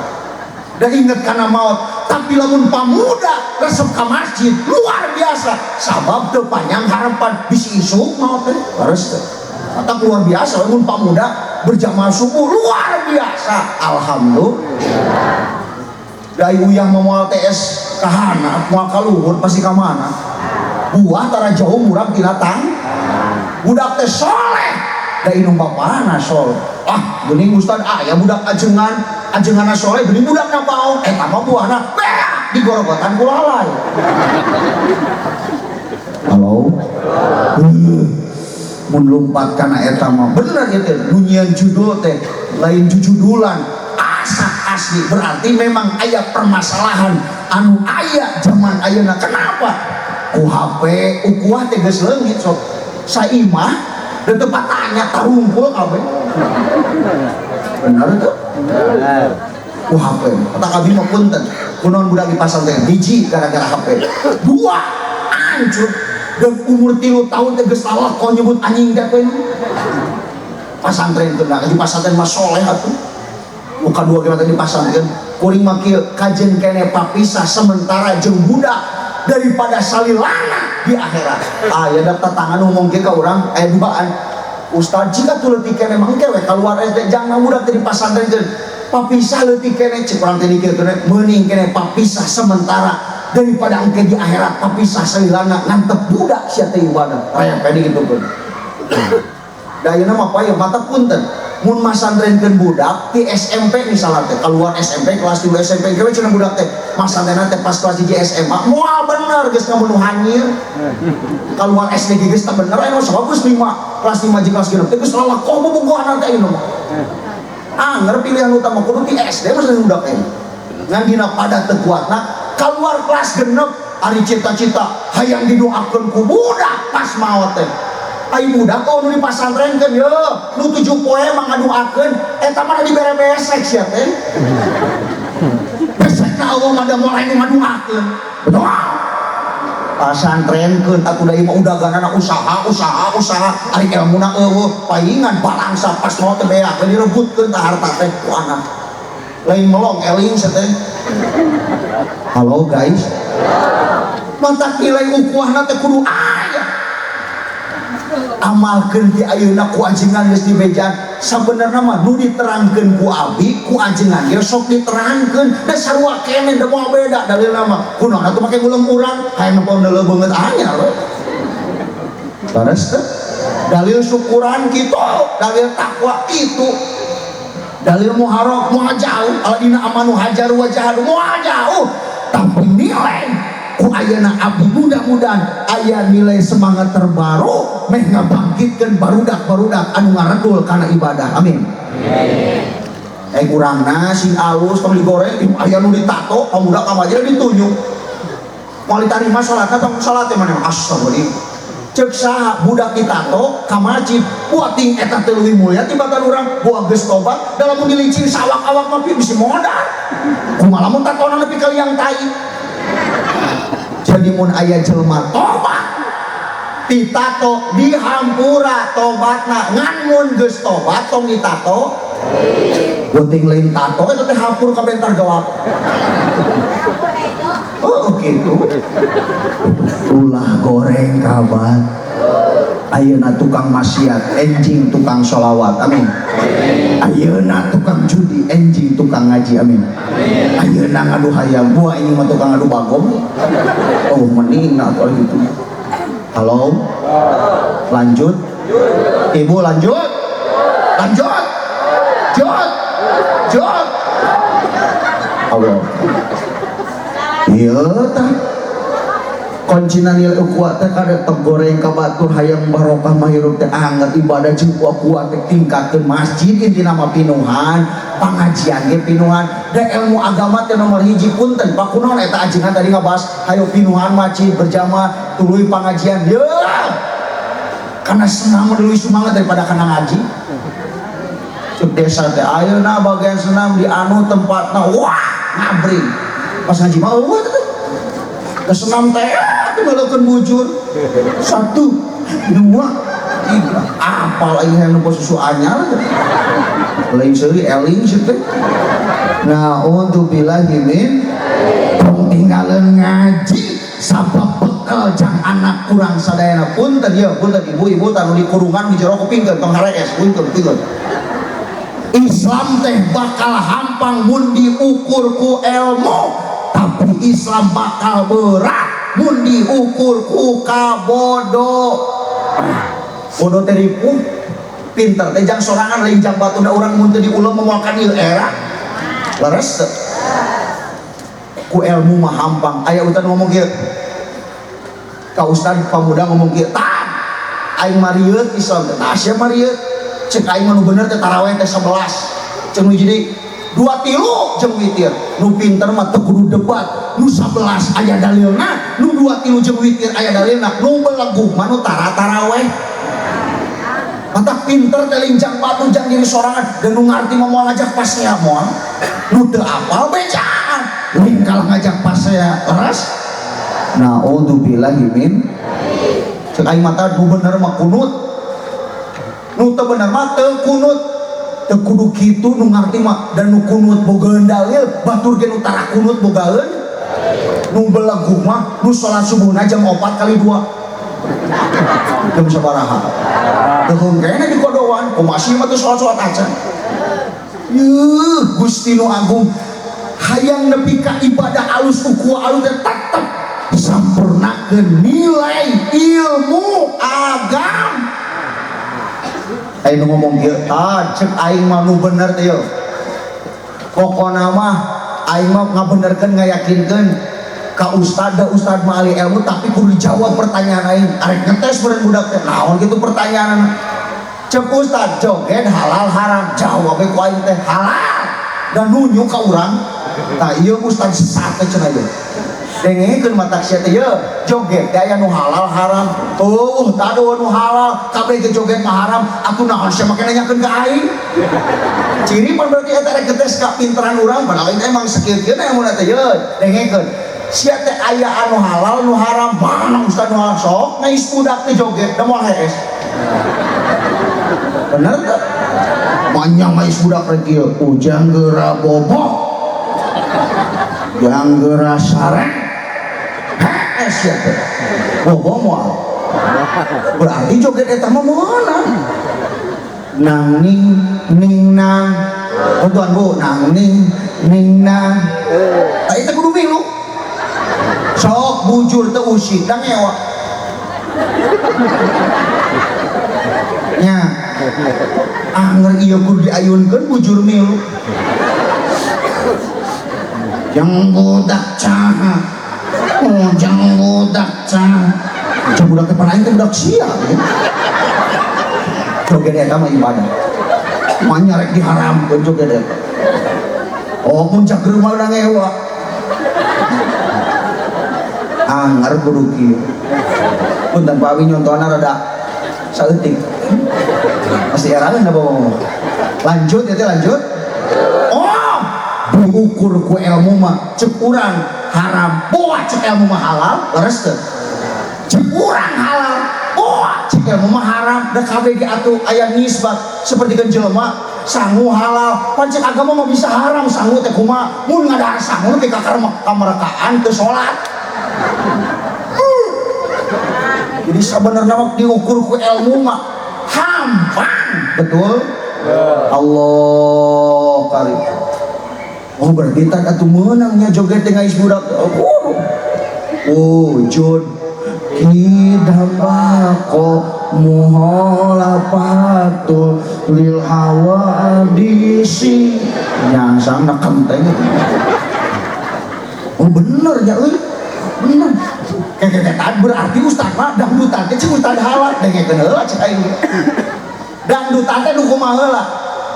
dan inget karena maut tapi lamun pamuda resep ka masjid luar biasa sabab teu panjang harapan bisi isuk maut teh harus teh atau luar biasa lamun pamuda berjamaah subuh luar biasa alhamdulillah. Dai uyah moal TS kahana moal ka luhur pasti ka mana buah tara jauh murag tina tang budak teh soleh da inung bapana soleh geuning ustad aya budak ajenganna soleh geuning budakna baong eta mah buahna beak digorogotan ku lalai. Halo? Mun lompat kana eta mah bener ya teh nu nyieun judul teh lain jujudulan asa asli berarti memang aya permasalahan anu aya zaman ayeuna kenapa ku HP ukuah teh geus leungit sok saimah dan tempat tanya tarungkul kabeh bener itu ku HP tak abi mah punten kunaon budak di pasar teh hiji gara-gara HP dua hancur dan umur 3 tahun teh geus salah kau nyebut anjing teh pasantren teh di pasantren mah soleh atuh muka dua kira di pasantren kuring mah kieu kajen kene papisah sementara jeung budak daripada salilana di akhirat. Ya da tatangan ngomong ke ka urang duaan ustad jika tuh leutik kene mah engke we kaluar teh jangan budak teh di pasantren teh papisah leutik kene cek urang teh dikeu teh meuning kene papisah sementara daripada engke di akhirat papisah salilana ngantep budak sia teh ibadah aya pede kitu pun. Da ayeuna mah payeuh mata punten mun masantrenkeun budak di SMP misalnya teh keluar SMP kelas 3 SMP kira cenah budak teh masantrenna teh pas kelas 3 SMA moal bener geus ngabunuh hanyir keluar SD geus teh bener aya sabab geus 5 kelas 5 jeung kelas 6 teh geus lalakoh bobogohan teh ieu mah anger pilihan utama kudu di SD mah budak teh ngan dina pada teu kuatna keluar kelas 6 ari cita-cita hayang didoakeun ku budak pas maot teh ai budak kok nu dipasantrenkeun ye nu 7 poe mah ngaduakeun eta mah dibere-besek sia teh besekna Allah mah da mulai ngaduakeun betul pasantrenkeun atuh da ieu mah udaganana usaha ari ilmuna eueuh paingan balangsa pas mau teh beak direbutkeun tah harta teh ku anak lain melong eling sia teh. Halo guys mata nilai ukuahna teh kudu aya amalkeun di ayeuna ku anjingan geus dibejaan sabenerna mah nu diterangkeun ku abi ku anjingan ge sok diterangkeun da sarua keneh da moal beda dalilna mah kunaon atuh make ngulung urang hayang nepon deuleu beungeut anyar we beres teh dalil syukuran kitu dalil takwa kitu dalil muharram moal jauh aladina amanu hajaru wa jahadu moal jauh tapi nilai ku ayeuna abdi mudah-mudahan aya nilai semangat terbaru meh ngabangkitkeun barudak-barudak anu ngaredul kana ibadah. Amin. Kurangna si alus tong digoreng aya nu ditato pamuda ka majelis ditunjuk moal ditarima salatna tong salat teh maneh astagfirullah ceuk saha budak ditato ka masjid puating eta teh leuwih mulia tibatan urang buah geus tobat dalam mun dilicin sawak-awak mah bisi modal kumaha lamun tatona nepi ka liang tai. Jadi mun aya jelema tobat ditato dihampura tobatna ngan mun geus tobat tong ditato gunting lain tato itu teh hampur ka bentar gawap. Oh gitu. Ulah goreng kabat. Ayeuna tukang maksiat, enjing tukang sholawat. Amin. Ayeuna tukang judi, enjing tukang ngaji. Amin. Ayeuna ngadu hayam, buah ini mah tukang ngadu bagom. Oh mending nah kalau gitu. Halo. Lanjut. Ibu lanjut. Lanjut. Jod Allah iya tah kuncina nilai ukuat teh kada tegoreng ka batur hayang barokah mah hirup teh anget ibadah jeung kuat teh tingkatkeun masjid intina mah pinuhan pangajian ge pinuhan da ilmu agama teh nomor hiji punten pakunaon eta ajengan tadi ngabahas hayo pinuhan masjid berjamaah tuluy pangajian ye karena senang deui semangat daripada kana ngaji. Cuk desa teh ayeuna bagian senam di anu tempatna wah ngabring pas ngaji mah eueuh teh da senam teh ngalekeun bujur 1 2 3 apal aya nu susu anyar lain seuri eling sih teh nah untuk billahi min tinggalin ngaji sabab bekal jang anak kurang sadayana punten ya punten ibu-ibu tanu di kurungan di jero kupingkeun tong harees punten. Islam teh bakal hampang mun diukur ku ilmu tapi Islam bakal berat mun diukur ku kabodo. Bodoh teh ripuh pinter teh jang sorangan lain jang batuna urang mun teu diuleum momoalkan ieu era leres ku ilmu mah hampang. Aya ustad ngomong kieu ka ustad pamuda ngomong kieu tah aing marieut Islam teh tah sia marieut cek aing mah nu bener teh tarawih teh 11 cek nu jadi 2 tilu jeung witir nu pinter mah teu kudu debat nu 11 aya dalilna nu 2 tilu jeung witir aya dalilna nu beleguh mah nu tarawih mata pinter teh linjang batu jang diri sorangan dan nu ngarti mah moal ngajak pasea moal nu teu apal becaan lain kalah ngajak pasea leres naudzubillahi min cek aing mah nu bener mah kunut nu teu bener mah teu kunut teu kudu kitu nu ngarti mah dan nu kunut bogaeun dalil batur ge nu tara kunut bogaeun nu beleguh mah nu salat subuhna jam 4 kali 2 jam sabaraha teu kene di kodoan kumasih mah teu salat acan yeuh Gusti nu agung hayang nepi ka ibadah alus ukhuwah alus teh tetep sampurnakeun nilai ilmu agama. Aing ngomong kieu cek aing mah nu bener teh yeuh pokona mah aing mah ngabenerkeun ngayakinkeun ka ustad da ustad mah ahli ilmu tapi kudu dijawab pertanyaan aing arek ngetes beureun budak teh naon kitu pertanyaan cek ustad joget halal haram jawab ku aing teh halal dan nunjuk ka urang tah ieu ustad sesat teh cenah ieu dengekeun mata sia teh yeuh joget teh aya nu halal haram tado nu halal kabeh teh joget mah haram atuh naon sia make nanyakeun ka aing ciri pan berarti eta rek getes ka pinteran urang padahal aing emang sakieu-kieu na mun teh yeuh dengekeun sia teh aya anu halal nu haram mana ustad nu halal sok ngais budak teh joget da moal hees bener teh manyang ngais budak rek kieu ujang geura bobok yang geura sareng ya bobo moal berarti joget eta mah moal nang ning ning nang tuan bu nang ning ning nang eta kudu milu sok bujur teu usik da ngewa nya anger ieu kudu diayunkeun bujur milu yang budak caha Ujang budak cang. Ujang budak teh panaing teh budak sia. Joget eta mah ibadah. Manya rek diharamkeun joget eta. Oh mun cager mah urang ewa. Anggar kudu kieu. Punten Pak Wi nyontona rada saeutik. Masih erangan da bawa. Lanjut ya teh lanjut. Oh, diukur ku ilmu mah cek urang haram, boa cek ilmu mah halal, leres teu? Cek urang halal, boa cek ilmu mah haram. Da kabeh ge atuh aya nisbat sapertikeun jelema sangu halal, pancen agama mah bisa haram sangu teh kumaha? Mun ngadahar sangu teh ka kamarakaan teu salat. Jadi sebenarnya mah diukur ku ilmu mah hampang, betul? Allah karim. Oh berarti tak atuh menangnya joget tengah budak. Oh jod kidambako muholapatul lil hawa adisi nyasang nak kenteng. Oh bener ya euy. Bener. Kayak berarti ustad mah dangdutan teh cing ustad halal dengekeun heula cek aing. Dangdutan teh nu kumaha heula?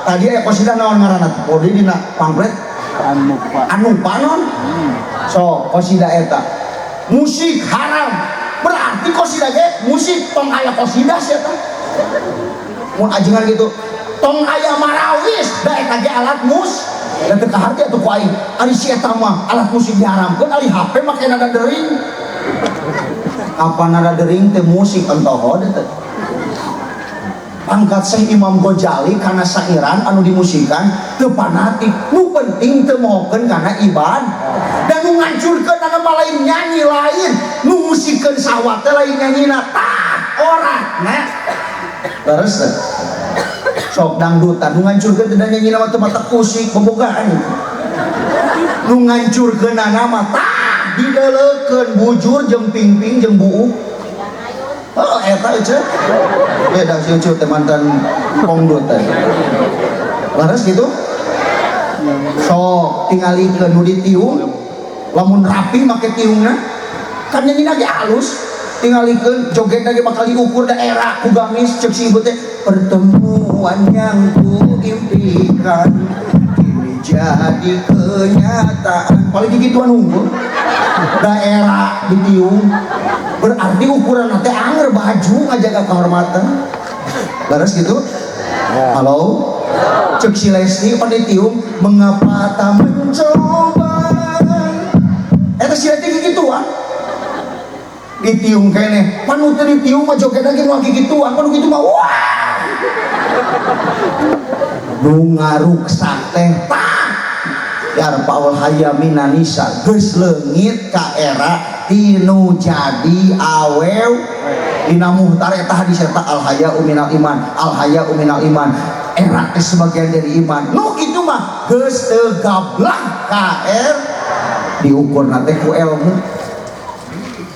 Tadi aya qosidah naon ngaranna? Oh di dina pamflet anu panon. So qosidah eta musik haram. Berarti qosidah ge musik tong aya qosidah sia tah. Mun ajengan gitu tong aya marawis da eta ge alat dan teu kaharti atuh ku aing. Ari si eta mah alat musik diharamkeun, ari HP make nada dering. Apa nada dering teh musik entohod teh. Pangkat Syekh Imam Ghazali kana sairan anu dimusikan teu fanatik, nu penting teu mohokeun kana ibadah. Dan nu ngancurkeun anu lain nyanyi lain, nu musikeun sawat teh lain nyanyina tah ora nah. Leres teh. Sok dangdutan nu ngancurkeun teh nyanyina mah teu mata kusik bobogaan. Nu ngancurkeun nama tah dideulekeun bujur jeung pingping jeung buuk. Oh eta euy. Beda si ucup teh mantan pongdut teh. Laras gitu. Sok tingalikeun nu ditiung lamun rapi make tiungna kan nyanyina ge alus. Tingalikeun jogetna ge bakal diukur daerah ku gamis cek si ibu teh pertemuan yang ku impikan kini jadi kenyataan. Paling gituan unggul daerah ditiung berarti ukuran teh anger baju ngajaga kehormatan. Laras gitu. Halo cek si Lesti panditiung mengapa tak mencoba eta si Lesti gituan ditiung kene panu teu ditiung mah joget lagi nu gituan panu kitu mah wah nu ngaruksak teh tah yarpaul hayamina nisa geus leungit ka era tinu jadi awew dina muhtar eta hadis eta al haya'u minal iman al haya'u minal iman era teh sebagian dari iman nu kitu mah geus teu gablak ka diukurna teh ku ilmu.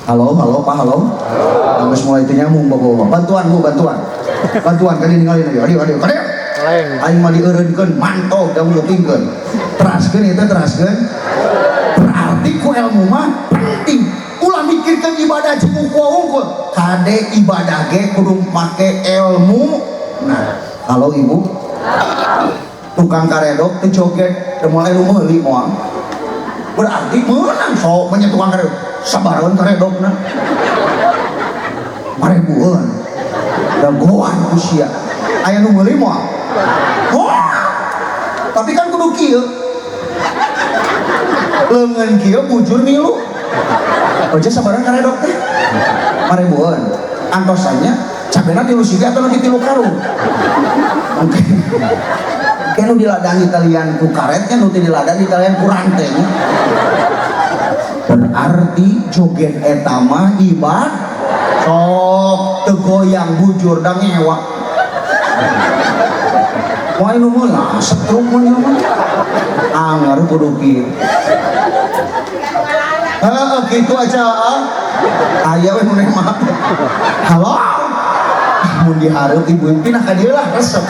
Halo Pak halo geus mulai teu nyambung bawa bantuan kali ninggalin adio kadeo aing mah dieureunkeun mantog da ngupingkeun teraskeun eta teraskeun berarti ku ilmu mah penting ulah mikirkeun ibadah jeung unggul kade ibadah ge kudu make ilmu. Nah halo ibu tukang karedok teu joget teu mulai nu meuli moal berarti meunang sok banyak tukang karedok sabareun karedokna marebueun da goan ku sia aya nu meuli moal. Oh, tapi kan kudu kieu leungeun kieu bujur milu oje sabarang karedok teh marebueun antosannya cabena 3 siga atau nanti 3 karung oke kan nu diladani talian ku karetnya nu teu diladani talian ku rantenya berarti joget eta mah ibadah sok teu goyang bujur da ngewa wah nu meula setruk mah anger kudu kieu. Gitu aja aya we nu mah halo mun dihareup ibu pindah ka dieu lah resep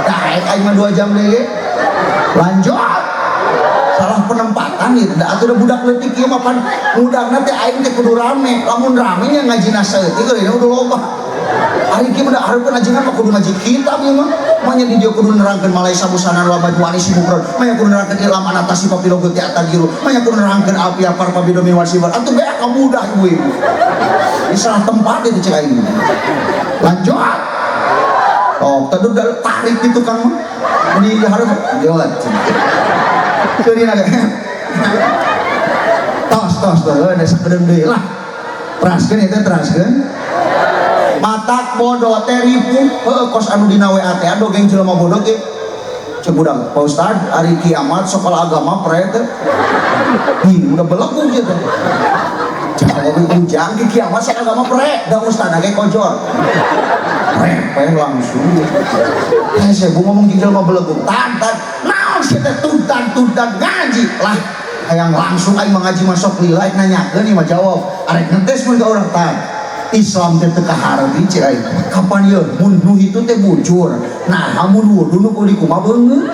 daek aing mah 2 jam deui lanjut salah penempatan tanir da atuh da budak leutik ieu mah pan budakna teh aing teh kudu rame lamun rame nya ngajina saeutik geus udah loba ari kieu mah hareupeun ajengan mah kudu ngaji kitab ieu mah manya di dia kudu nerangkeun malai sabusanan lama juani sibukron manya kudu nerangkeun ilmu anatasi papilogo ti atagiru manya kudu nerangkeun alfi apar pabidomi wasibar atuh beak ka mudah ieu di salah tempat itu cek aing lanjut oh tadi udah tarik gitu kan ini harus jelas jadi naga tos ada sakadeng deui lah teraskeun eta teraskeun matak bodoh teh ribu kos anu dina WA teh dogeng jelema bodoh ge cek budak Pak Ustad hari kiamat sekolah agama pre teh udah belegu gitu jangan ujang ke kiamat sekolah agama pre da ustad ge kojor pengen langsung saya ngomong gigil mah belegu tantan naon sih teh tuntan ngaji lah yang langsung aing mengaji masuk lila nanyakeun ieu mah jawab arek ngetes mun ka urang tah Islam teh teu kaharti cik aing kapan ieu mun nu itu teh bujur nah mun wudu nu kudu kumaha beungeut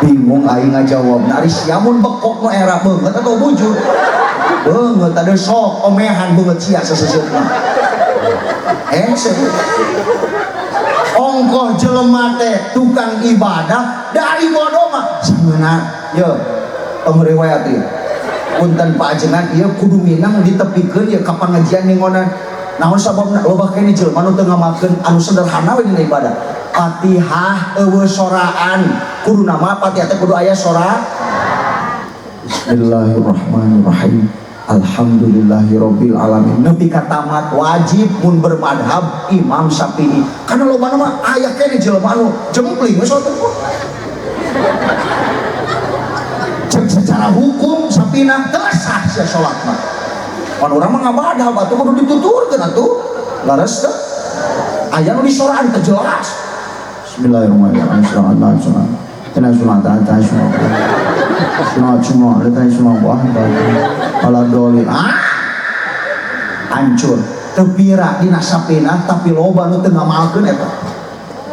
bingung aing ngajawab ari sia mun bekok nu era beungeut atau bujur beungeut ada sok omehan beungeut sia saseuseukeun ongkoh jelema teh tukang ibadah dari bodoh mah sebenarnya ya pengriwayat ieu punten paajengan ieu kudu minang ditepikeun ieu ka pangajian ningonan naon sababna loba kene jelema nu teu ngamakeun anu sederhana we dina ibadah Fatihah eueuh soraan kudu nama Fatihah teh kudu aya sora Bismillahirrahmanirrahim Alhamdulillahirabbil alamin nepi ka tamat wajib mun bermadhab Imam Syafi'i karena loba mah aya kene jelema anu jempling we salat secara hukum sapina teu sah sia salat mah mun urang mah ngabadah atuh kudu dituturkeun atuh laras teh aya nu disoraan teh jelas Bismillahirrahmanirrahim hancur tepira dina sapina tapi loba nu teu ngamalkeun eta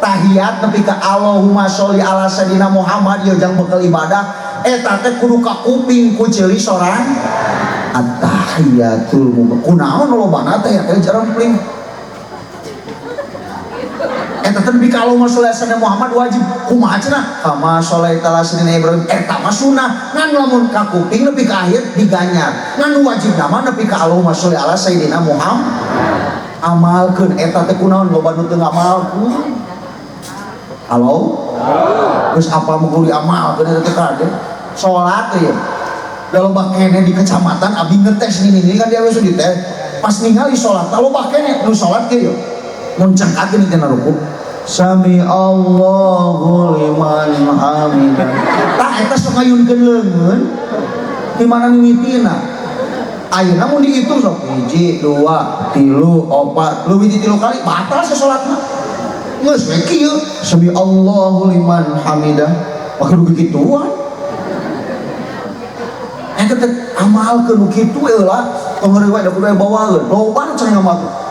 tahiyat nepi ka Allahumma sholli ala sayidina Muhammad ieu jang bekal ibadah eta teh kudu ka kuping ku ceuli soran at-tahiyatul kunaon lobana teh teh jarang pling eta teh nepi ka Allahumma sholli ala sayidina Muhammad wajib kumaha cenah kama sholli ala sayidina Ibrahim eta mah sunah ngan lamun ka kuping nepi ka akhir diganyar ngan wajib nama nepi ka Allahumma sholli ala sayidina Muhammad amalkeun eta teh kunaon loba nu teu ngamalkeun halo terus apa mau diamalkeun eta teh kade salat teh da loba kene di kecamatan abdi ngetes ini kan dia wes di teh pas ningali salat loba kene nu salat ge yo mun cangkakeun teh na ruku Sami Allahu liman hamidah tah eta sok ngayunkeun leungeun di mana mimitina ayeuna mun dihitung sok 1 2 3 4 leuwih ti 3 kali batal salatna geus we kieu Sami Allahu liman hamidah pake nu kituan eta teh amalkeun nu kitu eulah pangriwayat da kudu bawaeun loba cenah ngamalkeun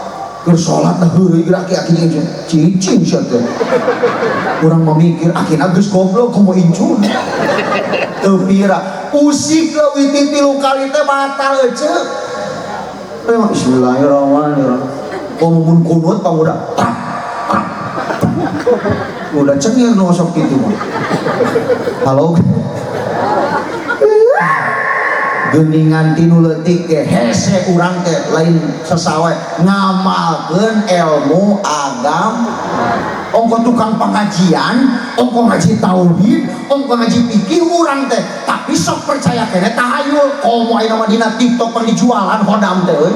keur salat teh heureui aki-aki cicing sia teh urang memikir akina geus goblok komo incun teu pira usik leuwih ti 3 kali teh batal ceuk bismillahirrahmanirrahim komo mun kunut panguda udah cengir nu sok kitu mah halo geuningan tinu leutik ge hese urang teh lain sasawe ngamalkeun ilmu agama ongko tukang pengajian ongko ngaji tauhid ongko ngaji fikih urang teh tapi sok percaya kene tahayul komo aya mah dina TikTok pang dijualan hodam teh euy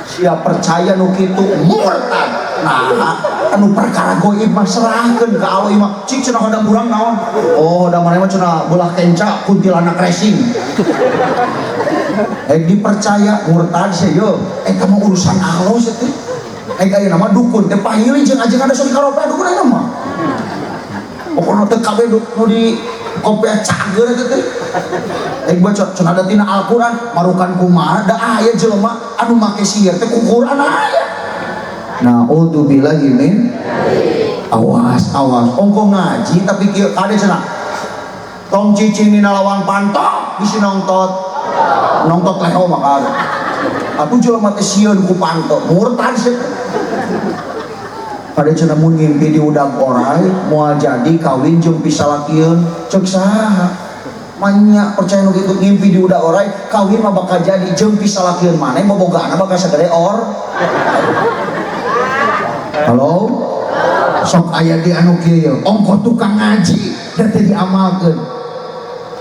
sia percaya nu kitu murtad nah anu perkara goib mah serahkeun ka Allah mah cik cenah hodam urang naon oh hodam mah cenah belah kenca kuntilanak racing dipercaya murtad sih yo eta mah urusan Allah sih teh aya nama dukun teh pahiling jeung ajeng ada sok karope dukun aya mah pokona teh kabeh nu di kopi cager eta teh baca cenah ada tina Al-Qur'an marukan kumaha da aya jelema anu make sihir teh ku Qur'an aya naudzubillahi min awas ongko ngaji tapi kieu kade cenah tong cicing dina lawang pantok bisi nongtot leho maka atuh jelema teh sieun ku pantok murtad sih pada cenah mun ngimpi di udag orai moal jadi kawin jeung pisalakieun ceuk saha manya percaya nu kitu ngimpi di udag orai kawin mah bakal jadi jeung pisalakieun maneh bobogana bakal sagede or. Halo sok aya di anu kieu ongko tukang ngaji da teh diamalkeun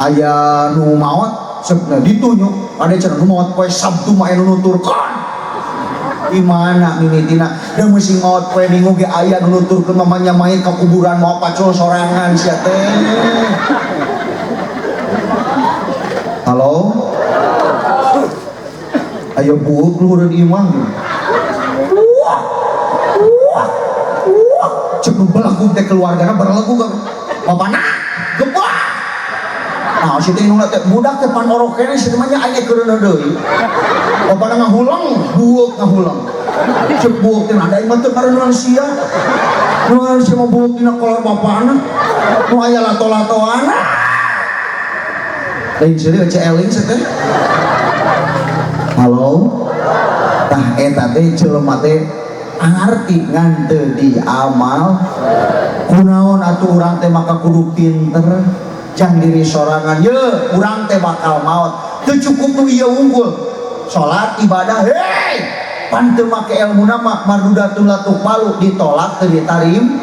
aya nu maot sebenarnya ditunjuk ada cenah nu maot poe Sabtu mah anu nuturkeun gimana mimitina dan mesti maot poe Minggu ge aya nu nuturkeun mamanya main ka kuburan mau pacul sorangan sia teh. Halo ayo buuk luhur di imah cek belagu teh keluargana berlagu kan bapana gebah nah si teh nunggu teh budak teh pan orok kene si teh mah nya aya keureuneun deui bapana ngahulang buuk ngahulang cek buuk teh ada imah teh kareunan sia nu sia mah buuk dina kolor bapana nu aya lato-latoana lain seueur cek eling teh. Halo tah eta teh jelema teh ngarti ngan teu diamal kunaon atuh urang teh maka kudu pinter jang diri sorangan ye urang teh bakal maot teu cukup nu ieu unggul salat ibadah hei pan teu make ilmuna mah mardudatun latuk palu ditolak teu ditarim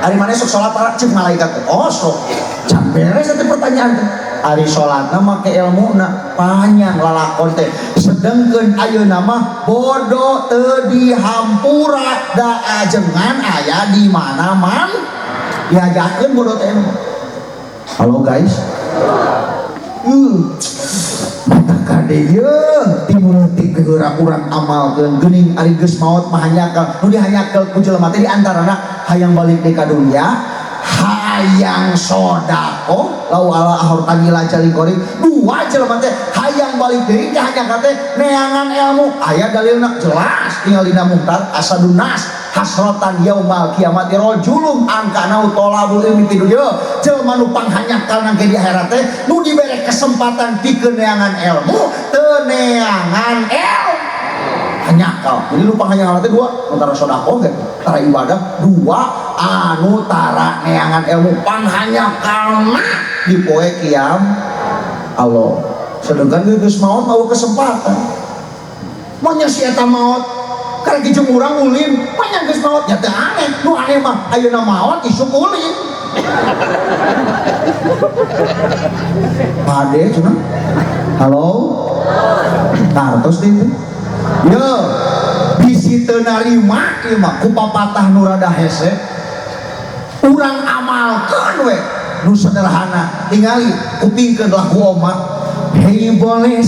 ari maneh sok salat cek malaikat oh sok can beres teh pertanyaan teh ari salatna make ilmuna panjang lalakon teh sedengkeun ayeuna mah bodoh teu dihampura da ajengan aya di mana man diajakeun bodoh teh. Halo guys mata kade yeuh timur ti geura urang amalkeun geuning ari geus maot mah hanyakel nu dihanyakel ku jelema teh di antarana hayang balik deui ka dunya hayang sodako lau ala ahor tagila jali koring dua jelema teh hayang balik deui ka hanya teh neangan ilmu aya dalilna jelas tinggal dina muhtar asadun nas hasrotan yaumal kiamat rajulun angkana utolabul ilmi fi dunya jelema nu panghanyakal nang di akhirat teh nu dibere kesempatan pikeun neangan ilmu teu neangan hanyakal jadi lu panghanyakal teh dua antara sodako ge tara ibadah dua anu tara neangan ilmu panghanyakalna di poe kiam Allah sedangkan geus maot mau kesempatan monya si eta maot karena kijung urang ulin panjang geus maot nya teu aneh nu aneh mah ayeuna maot isuk ulin pade cenah. Halo tartos deui yo bisi teu narima ieu mah ku papatah nu rada hese urang amalkeun we nu sederhana tingali kupingkeun lagu oma hei boleh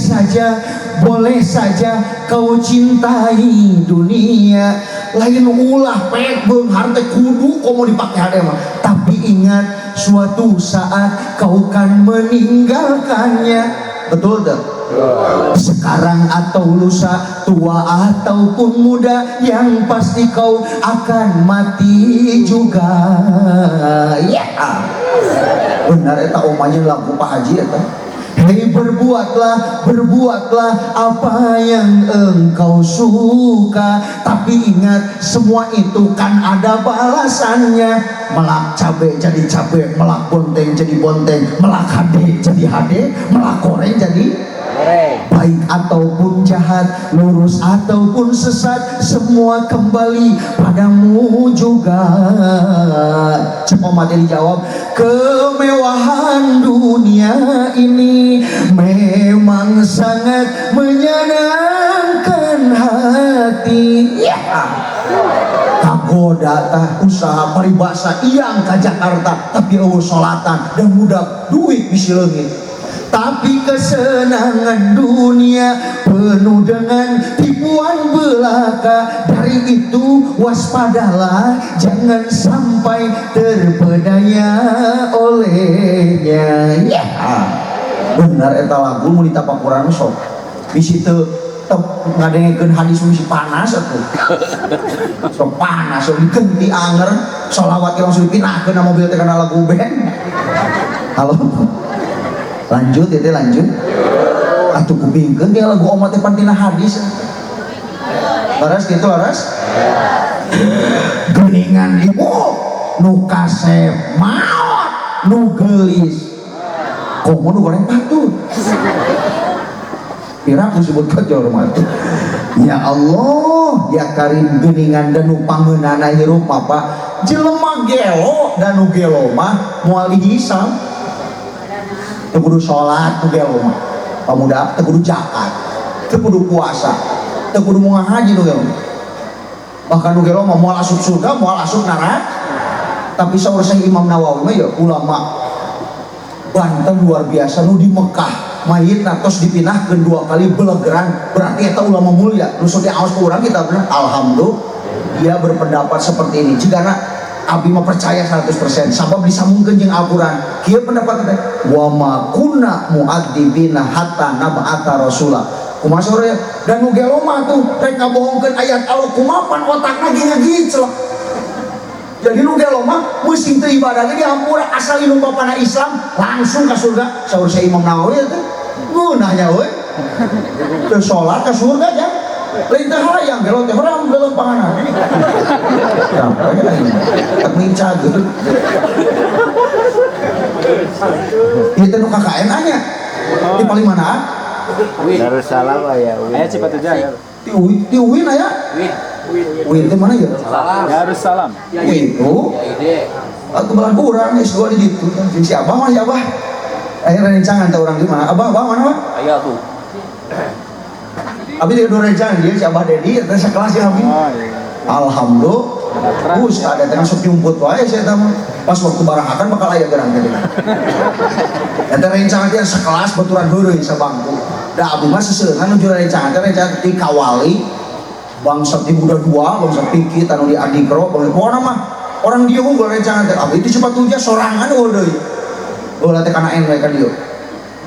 saja kau cintai dunia lain ulah pek beunghar teh kudu komo dipake hade mah tapi ingat suatu saat kau kan meninggalkannya betul dah sekarang atau lusa tua ataupun muda yang pasti kau akan mati juga ya benar eta omanya lagu Pak Haji eta. Hei berbuatlah apa yang engkau suka tapi ingat semua itu kan ada balasannya melak cabe jadi cabe melak bonteng jadi bonteng melak hade jadi hade melak goreng jadi baik ataupun jahat lurus ataupun sesat semua kembali padamu juga. Cuma materi jawab kemewahan dunia ini memang sangat menyenangkan hati ya kagoda tah usaha paribasa iyang ka Jakarta tapi eueuh salatan dan budak duit bisi leungit tapi kesenangan dunia penuh dengan tipuan belaka dari itu waspadalah jangan sampai terpedaya olehnya ya benar eta lagu mun ditapakuran sok bisi teu ngadengekeun hadis misi panas atuh sok panas sok digenti anger sholawat langsung dipinahkeun na mobil teh kana lagu band Halo. Lanjut itu lanjut. Atuh kupingkeun dia lagu omat teh pan tina hadis. Laras gitu laras. Geningan ibu nu kasep maot nu geulis. Komo nu goreng patut. Pira aku sebut ke jormat. Ya Allah, ya Karim geningan dan nu pangeunana hirup apa? Jelema gelo dan nu gelo mah moal dihisab. Teu kudu salat nu gelo mah. Pamuda teu kudu zakat, teu kudu puasa, teu kudu moal haji nu gelo. Bahkan nu gelo mah moal asup surga, moal asup neraka. Tapi saur Syekh Imam Nawawi mah ya ulama Banten luar biasa nu di Mekah mayit natos dipinahkeun 2 kali belegeran berarti eta ulama mulia nu sok diaos ku urang kita bener alhamdulillah dia berpendapat seperti ini jigana abdi mah percaya 100% sabab disambungkeun jeung Al-Qur'an kieu pendapat teh wa ma kunna mu'adzibina hatta nab'ata rasula kumaha sore dan nu gelo mah tuh rek ngabohongkeun ayat Allah kumaha pan otakna ge ngagiclek. Jadi nu gelo mah meusing teu ibadahnya dihampura asal inung bapana Islam langsung ka surga saur Syekh Imam Nawawi teh ngeunahnya we teu salat ka surga nya lain teh hayang gelo teh urang belum panganan sampai tak mincageun ieu teh nu KKN nya di paling mana Darussalam ya. Aya Cipatujah. ti Uin aya Uin teh mana ya Darussalam. itu aku belah kurang S2 di ditu si abah mah si abah akhirnya rencangan teh urang di mana abah mana mah Aya tuh. abi dia rencangan dia si abah Dedi teh sakelas ya abi alhamdulillah ustaz ada tengah sok nyumput wae saya tahu pas waktu barahakan bakal aya gerang teh eta rencangan dia sakelas baturan heureuy sabangku da abi mah seseueungan nu rencangan teh rencangan ti kawali bangsa ti budak dua bangsa pikir anu di adikro pokona mah orang dia unggul rencangan teh abi itu Cipatujah sorangan deui ulah teh kana enwe ka dieu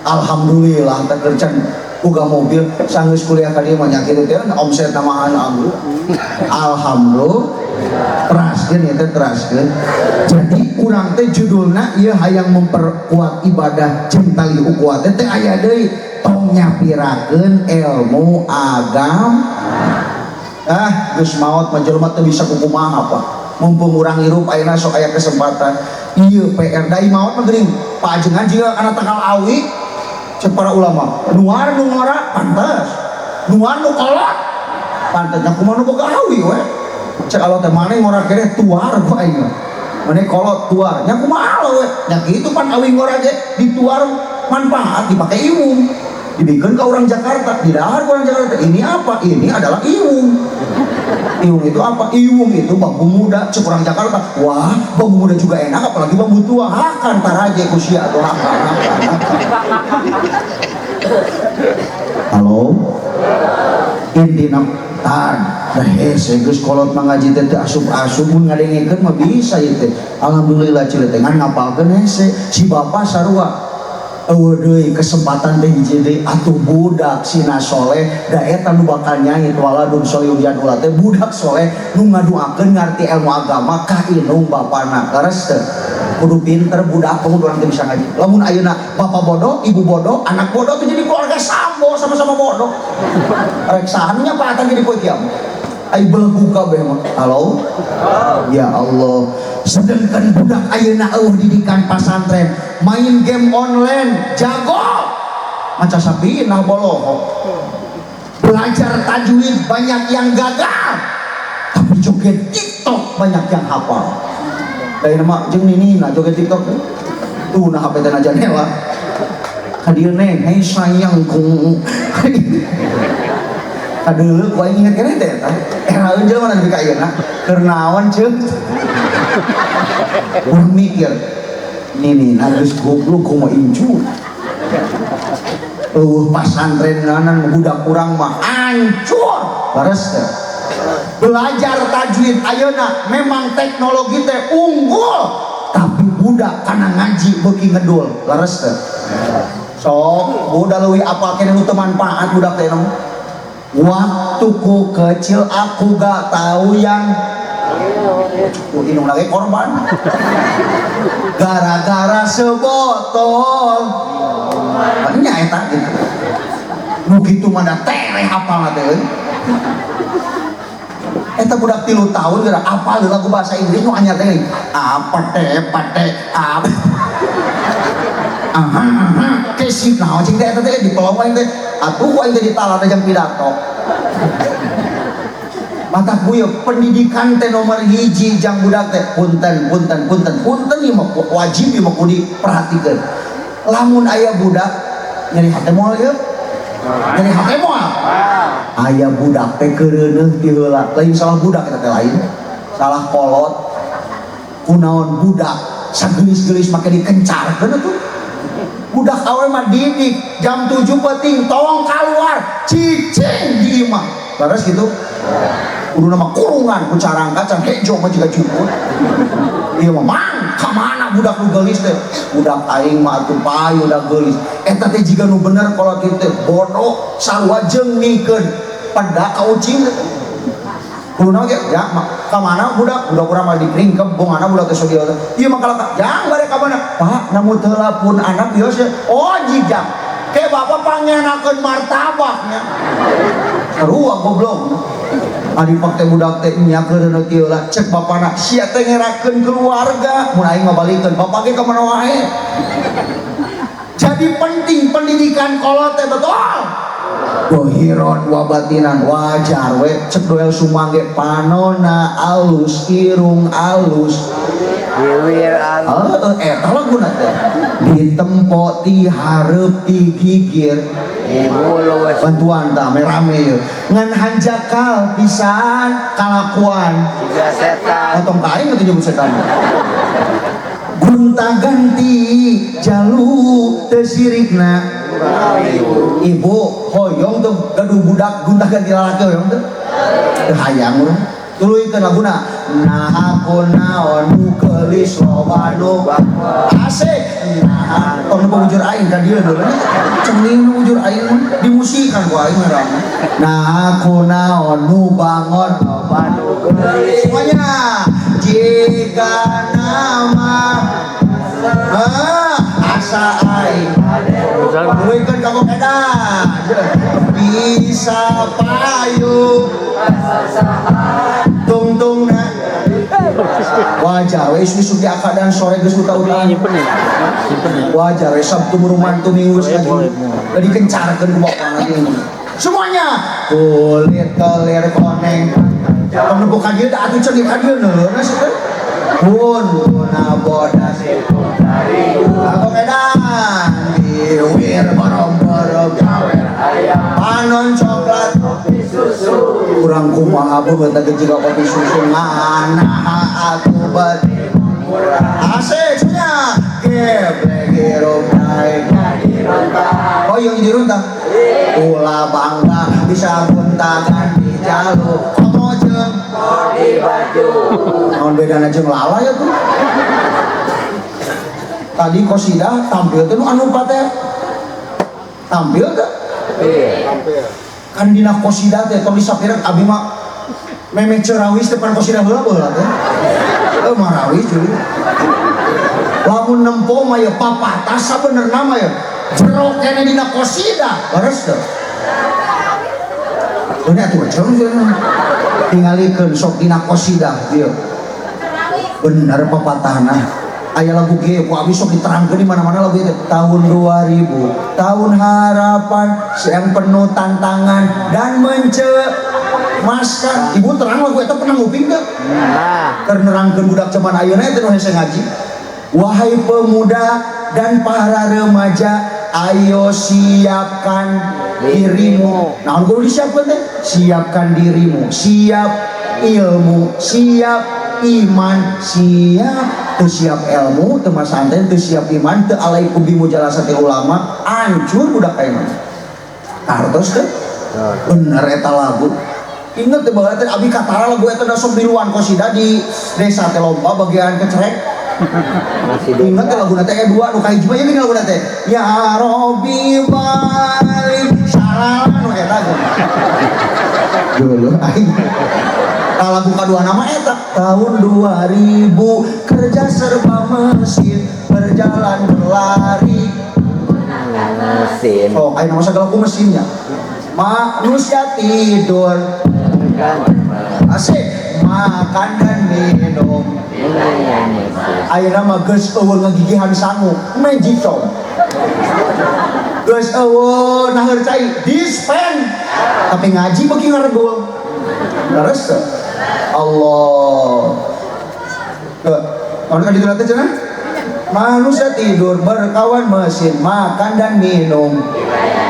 alhamdulillah teh kerjaan boga mobil sanggeus kuliah ka dieu mah nya kitu teh omset tambahan alhamdulillah teraskeun ya teh teraskeun jadi urang teh judulna ieu hayang memperkuat ibadah jeung tali ukuat teh aya deui tong nyapirakeun ilmu agama geus maot mah jelema teu bisa kumaha apa mumpung urang hirup ayeuna sok aya kesempatan ieu PR dai maot mah geuning pajengan jiga kana tanggal awi cek para ulama nuar nu ngora pantes nuar nu kolot pantes nya kumaha nu boga awi we cek Allah teh mane ngora keneh tuar ku aing mane kolot tuar nya kumaha we nya kitu pan awi ngora ge dituar manfaat dipake iwung dibikin ke orang Jakarta didahar ke orang Jakarta ini apa? Ini adalah iwung. Iwung itu apa? Iwung itu bambu muda cek orang Jakarta wah bambu muda juga enak apalagi bambu tua hakan taraje kusia atau hakan halo intina tan dah hese geus kolot mangaji teh asup-asup mun ngadengekeun mah bisa ieu teh alhamdulillah cilet teh ngan ngapalkeun hese si bapa sarua deui kesempatan teh hiji deui atuh budak sina soleh da eta nu bakal nyai waladun solihun ulah teh budak soleh nu ngaduakeun ngarti ilmu agama ka inung bapana leres teu kudu pinter budak kudu urang teh bisa ngaji lamun ayeuna bapa bodoh ibu bodoh anak bodoh teh jadi keluarga sambo sama-sama bodoh rek sahannya paatan jadi poe kiamat ai belgu kabeh mah halo ya Allah sedangkan budak ayeuna eueuh didikan pasantren main game online jago maca sapinah boloho belajar tajwid banyak yang gagal tapi joget TikTok banyak yang hafal dari nama jeung nini nah joget TikTok tuh nah HP teh aja nela hadir neng hai sayangku kadeuleu ku aing inget keneh teh era eunjeul mana nepi ka ayeuna keur naon ceuk urang mikir nini geus goblok kumaha incu pasantren nanan budak urang mah hancur leres teh belajar tajwid ayeuna memang teknologi teh unggul tapi budak kana ngaji beuki ngedul leres teh sok budak leuwih apal keneh nu teu manfaat budak teh waktuku kecil aku gak tahu yang Inung lagi korban. Gara-gara sebotol. Nya eta gitu. Nu kitu mah tereh hafal teh euy. Eta budak 3 tahun gara apal lagu bahasa Inggris nu anyar teh. Apa teh apa. Kesip naon cing teh eta teh di pelongan teh. Atuh ku aing teh ditala teh jang pidato. Mata buyo pendidikan teh nomor hiji jang budak teh punten ieu mah wajib ieu mah kudu diperhatikeun. Lamun aya budak nyari hate moal yeuh. Nyari hate moal. Aya budak teh keureuneuh ti heula. Lain salah budak eta teh lain. Salah kolot. Kunaon budak sagelis-gelis make dikencarkeun atuh. Budak awe mah didik jam 7 penting tolong keluar cicing di imah terus gitu kudu nama kurungan ku carangka can hejo mah juga cukup ieu mah mang kamana budak nu geulis teh budak aing mah atuh payu udah geulis eta teh jiga nu bener kalau kitu bodoh sarua jeungngikeun pada ka ucing kudu naon ge ya kamana budak urang mah dikring kebongana budak teh sodieu ieu mah kalaka jang bade ka mana pak namun telepon anak bios oh jijang ke bapak pangenakeun martabaknya sarua goblok adi pakte budak teh nya keureuneuh kieu lah cek bapana sia teh ngerakeun keluarga mun aing ngabalikeun bapak ge ka mana wae jadi penting pendidikan kolot teh betul dohiron wabatinan wajar we cek doel sumangge panona alus irung alus Wiwir alus eta laguna teh ditempo ti hareup ti gigir ibu luwes bantuan tah rame yeuh ngan hanjakal pisan kalakuan tiga setan potong kain atuh nyebut setan gunta ganti jalu teu sirikna ibu hoyong tuh gaduh budak gunta ganti lalaki hoyong tuh hayang urang tuluikeun laguna nah aku naon nu geulis loba nu asik nah tong bujur aing ka dieu deuleu cengling nu bujur aing dimusikan ku aing urang nah aku naon nu bangon loba nu geulis semuanya jika nama asa aing tuluikeun ka kokedan bisa payu tungtungna wajar wis wis di akadan sore geus uta-utaan wajar wis sabtu murumantu minggu lagi tadi kencarkeun ku bapak lagi semuanya kulit kelir koneng kamu buka dia atuh cenah ka dieu neueuna sih teh pun bodas itu dari aku kedan diwir borong-borong gawer ayam panon coklat kopi susu kurang kumaha beut teh jiga kopi susu ngana aku beuti murah asik nya geblek hirup naik di runtah oh yang di runtah ulah bangga bisa guntakan di jalur komo jeung di baju naon bedana jeung lala ya tuh tadi kosidah tampil teh nu anu teh tampil teh kan dina kosidah teh tong disapireun abi mah meme cerawis depan kosidah heula baheula teh marawis jadi lamun nempo mah ya papatah sabenerna mah ya jero kene dina kosidah leres teh ini atuh jero tingalikeun sok dina kosidah ieu bener papatahna aya lagu ge ku abi sok diterangkeun di mana-mana lagu itu tahun 2000 tahun harapan yang penuh tantangan dan mencemaskan ibu terang lagu itu pernah nguping teu keur nerangkeun budak zaman ayeuna teh nu hese ngaji wahai pemuda dan para remaja ayo siapkan dirimu naon kudu disiapkeun teh siapkan dirimu siap ilmu siap iman siap teu siap ilmu teu masanten teu siap iman teu alaikum bimujalasati ulama hancur budak ayeuna kartos teh bener eta lagu inget teh baheula teh abi katara lagu eta da sok diluan qosidah di desa teh lomba bagian kecerek inget teh laguna teh dua nu kahiji mah ieu laguna teh ya Robbi balik salah nu eta geuleuh aing lagu kedua nama eta tahun 2000 kerja serba mesin berjalan berlari Mesin. oh ayo nama segala lagu mesinnya manusia tidur asik makan dan minum ayo nama geus eueuh ngagigihan sangu magic show geus eueuh naheur cai dispen tapi ngaji beuki ngaregul ngaresep Allah mana kan itu nanti cenah manusia tidur berkawan mesin makan dan minum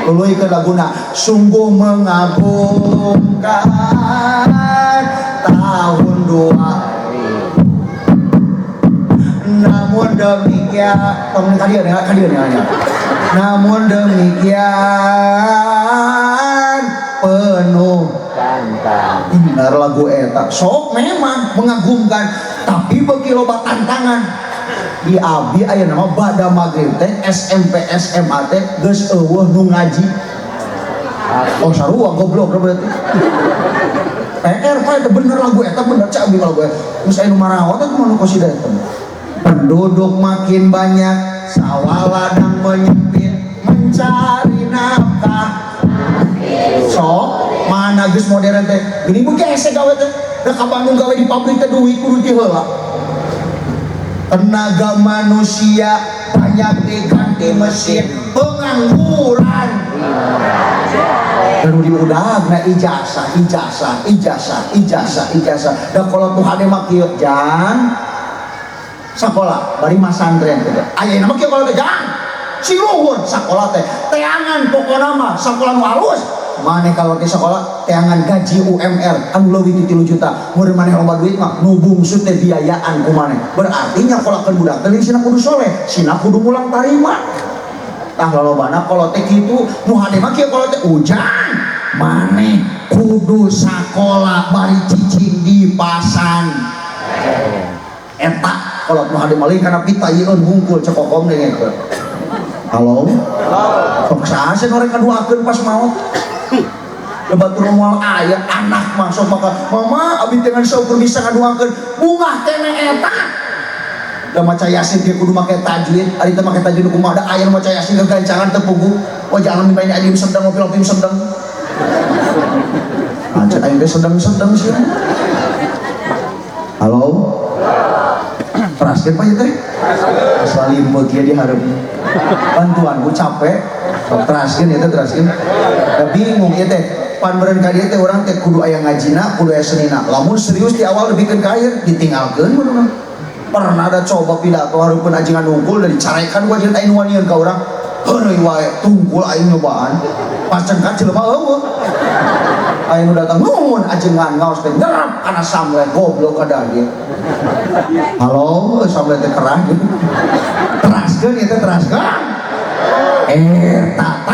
tuluy ke laguna sungguh mengagumkan tahun 2 namun demikian namun demikian penuh benar lagu eta sok memang mengagumkan tapi bagi loba tantangan di abi aya nama bada magrib teh SMP SMA teh geus eueuh nu ngaji oh sarua goblok berarti PR teh bener lagu eta bener cak abi lagu eta geus aya nu marawa teh kumaha nu kosida eta penduduk makin banyak sawah ladang menyempit mencari nafkah sok mana geus modern teh gini beuki ese gawe teh da ka Bandung gawe di pabrik teh duit kudu ti heula tenaga manusia banyak diganti mesin pengangguran dan diudag na ijazah dan kalau Tuhan emang kieu jang sekolah bari masantren teh aya nama kieu kalau teh jang si luhur sekolah teh teangan pokona mah sekolah nu alus maneh kalau di sekolah teangan gaji UMR anu leuwih ti 3 juta mun maneh loba duit mah nu bungsu teh biayaan ku maneh berarti nyakolakeun budak teh sina kudu soleh sina kudu mulang tarima tah lolobana kalau teh kitu nu hade mah kieu kalau teh ujang maneh kudu sakola bari cicing di pasan eta kalau nu hade malih kana pitayieun hungkul cekokom dengekeun halo sok saha orang kaduakeun pas maot lebatur moal aya anak masuk maka mama abi dengan syukur bisa ngaduakeun bungah kene eta da maca yasin dia kudu make tajwid ari teh make tajwid kumaha da aya maca yasin gagancangan teu puguh oh jangan main adim sedang ngopi sedang aja aing teh sedang sih halo teraskeun pa teh salim beuki di hareup bantuan ku capek teraskeun eta teraskeun da bingung ieu teh pan beren ka dieu teh urang teh kudu aya ngajina kudu aya senina lamun serius di awal dibikeun ka air ditinggalkeun kudu pernah ada coba pidato hareupeun ajengan unggul dan dicarekan ku ajeun aing wanian ka urang heureui wae tungkul aing nyobaan pas cengkat jelema eueuh aing nu datang nuhun ajengan ngaos teh ngerap kana samle goblok kada dieu halo samle teh kerah gitu teraskeun ieu teh teraskeun eta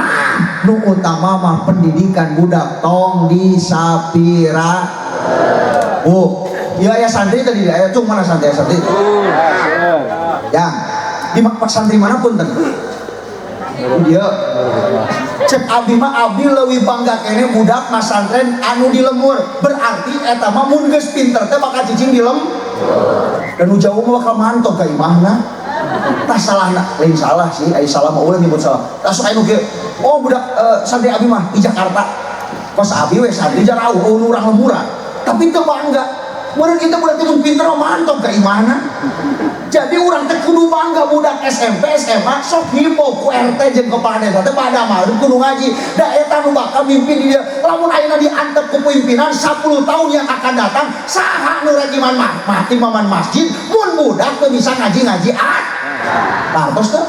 nu utama mah pendidikan budak tong disapira iya ya santri tadi aya cung mana santri yang di pak santri manapun tadi dia cek abi mah abi leuwih bangga kene budak masantren anu di lemur berarti eta mah mun geus pinter teh bakal cicing di lem dan nu jauh mah bakal mantog ka imahna tah salahna lain salah sih ai salah mah ulah nyebut salah tah sok anu ge oh budak santri abi mah di Jakarta kos abi we santri jarauh urang lemuran tapi teu bangga mun kita budak teh pinter mah mantog ka imahna jadi urang teh kudu bangga budak SMP SMA sok hipo ku RT jeung kepala desa teh pada mah kudu ngaji da eta nu bakal mimpin di dia lamun ayeuna diantep ku pimpinan 10 tahun yang akan datang saha nu regiman mati maman masjid mun budak teu bisa ngaji tartos teh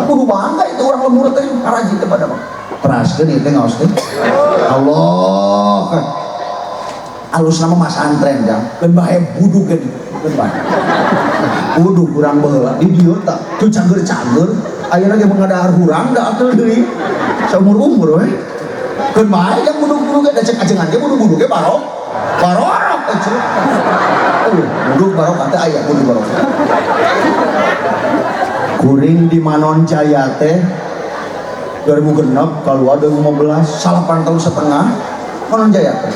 kudu bangga itu urang lemur teh ngaraji teh pada mah teraskeun ieu teh ngaos teh Allah alus nama mas antren jang keun bae buduk ge keun bae buduk urang baheula di dieu tah teu cager-cager ayeuna ge mengadahar urang da atuh deui saumur-umur we keun bae yang buduk-buduk ge da cek ajengan ge buduk-buduk ge barok ece buduk barok teh aya buduk barok kuring di Manon Jaya teh 2006 keluar 2015 8 tahun setengah Manon Jaya teh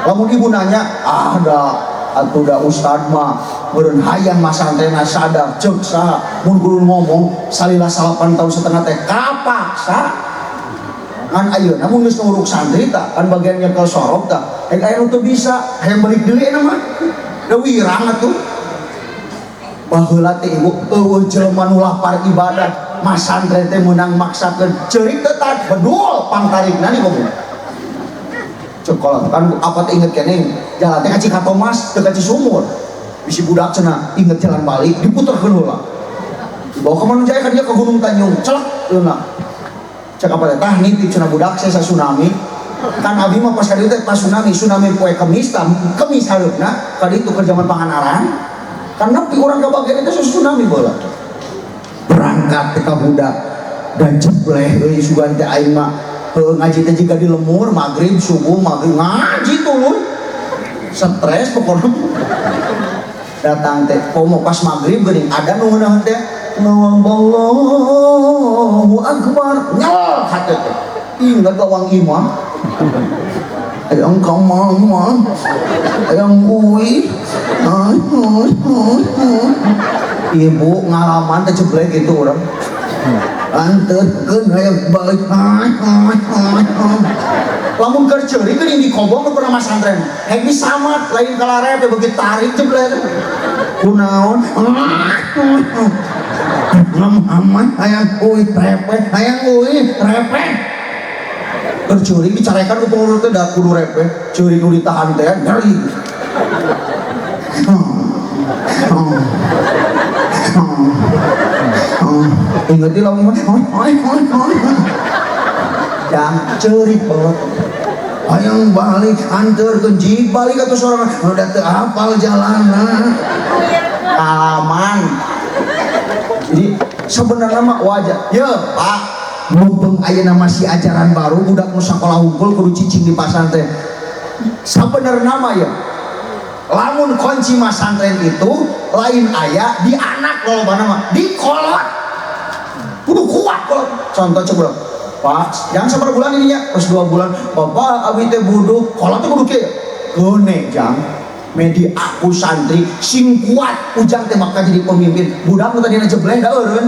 Lamun ibu nanya, ada atuh da ustad mah meureun hayang masantena sadar ceuk saha mun guru ngomong salila 8 tahun setengah teh kapaksa kan ayeuna mun geus nguruk santri tah kan bagian nyekel sorok tah aya nu teu bisa hayang balik deui eta mah da wirang atuh baheula teh ibu eueuh jelema nu lapar ibadah masantren teh meunang maksakeun ceurik teh tad bedul pangtarikna nih ngomong cekolot kan apa teh inget keneh jalan teh ka Cikatomas teu ka Cisumur bisi budak cenah inget jalan balik diputerkeun heula dibawa ka Manunjaya ka dia ke Gunung Tanjung celek leuna cek apa teh tah nitip cenah budak saya tsunami kan abi mah pas ka dieu teh pas tsunami poe Kemis Kemis hareupna ka ditu keur zaman panganaran kan nepi urang ka bagian itu tsunami baheula berangkat teh ka budak dan jebleh euy sugan teh aing mah ngaji teh jika di lemur maghrib subuh maghrib ngaji tuh stres pokoknya datang teh mau pas maghrib geuning ada nu ngeunaheun teh Allahu akbar nyal hate teh ingat lawang imam ayang kamama ayang uwi ibu ngalaman teh jeblek gitu urang anterkeun hayang balik lamun keur ceurik geuning di kobong pernah masantren hek samat lain kalarep teh begitu tarik jeblek kunaon ngam aman hayang uwi repeh hayang uwi repeh keur ceurik dicarekan ku pengurus teh da kudu repeh ceurik nu ditahan teh nyeri inget di lawan jang cerik banget hayang balik anterkeun jig balik atuh sorangan udah teu apal jalanan alaman jadi sebenarnya mah wajar ya pak mumpung ayeuna masih ajaran baru budak nu sakola hungkul kudu cicing di pasantren sebenarnya mah ya lamun kunci masantren itu lain aya di anak kalau mana mah di kolot kudu kuat kolot contoh coba pak jangan sabar bulan ini ya pas 2 bulan bapak abi teh buduk kolot teh kudu kieu gone jang medi aku santri sing kuat ujang teh bakal jadi pemimpin budak nu tadina jebleh da eureun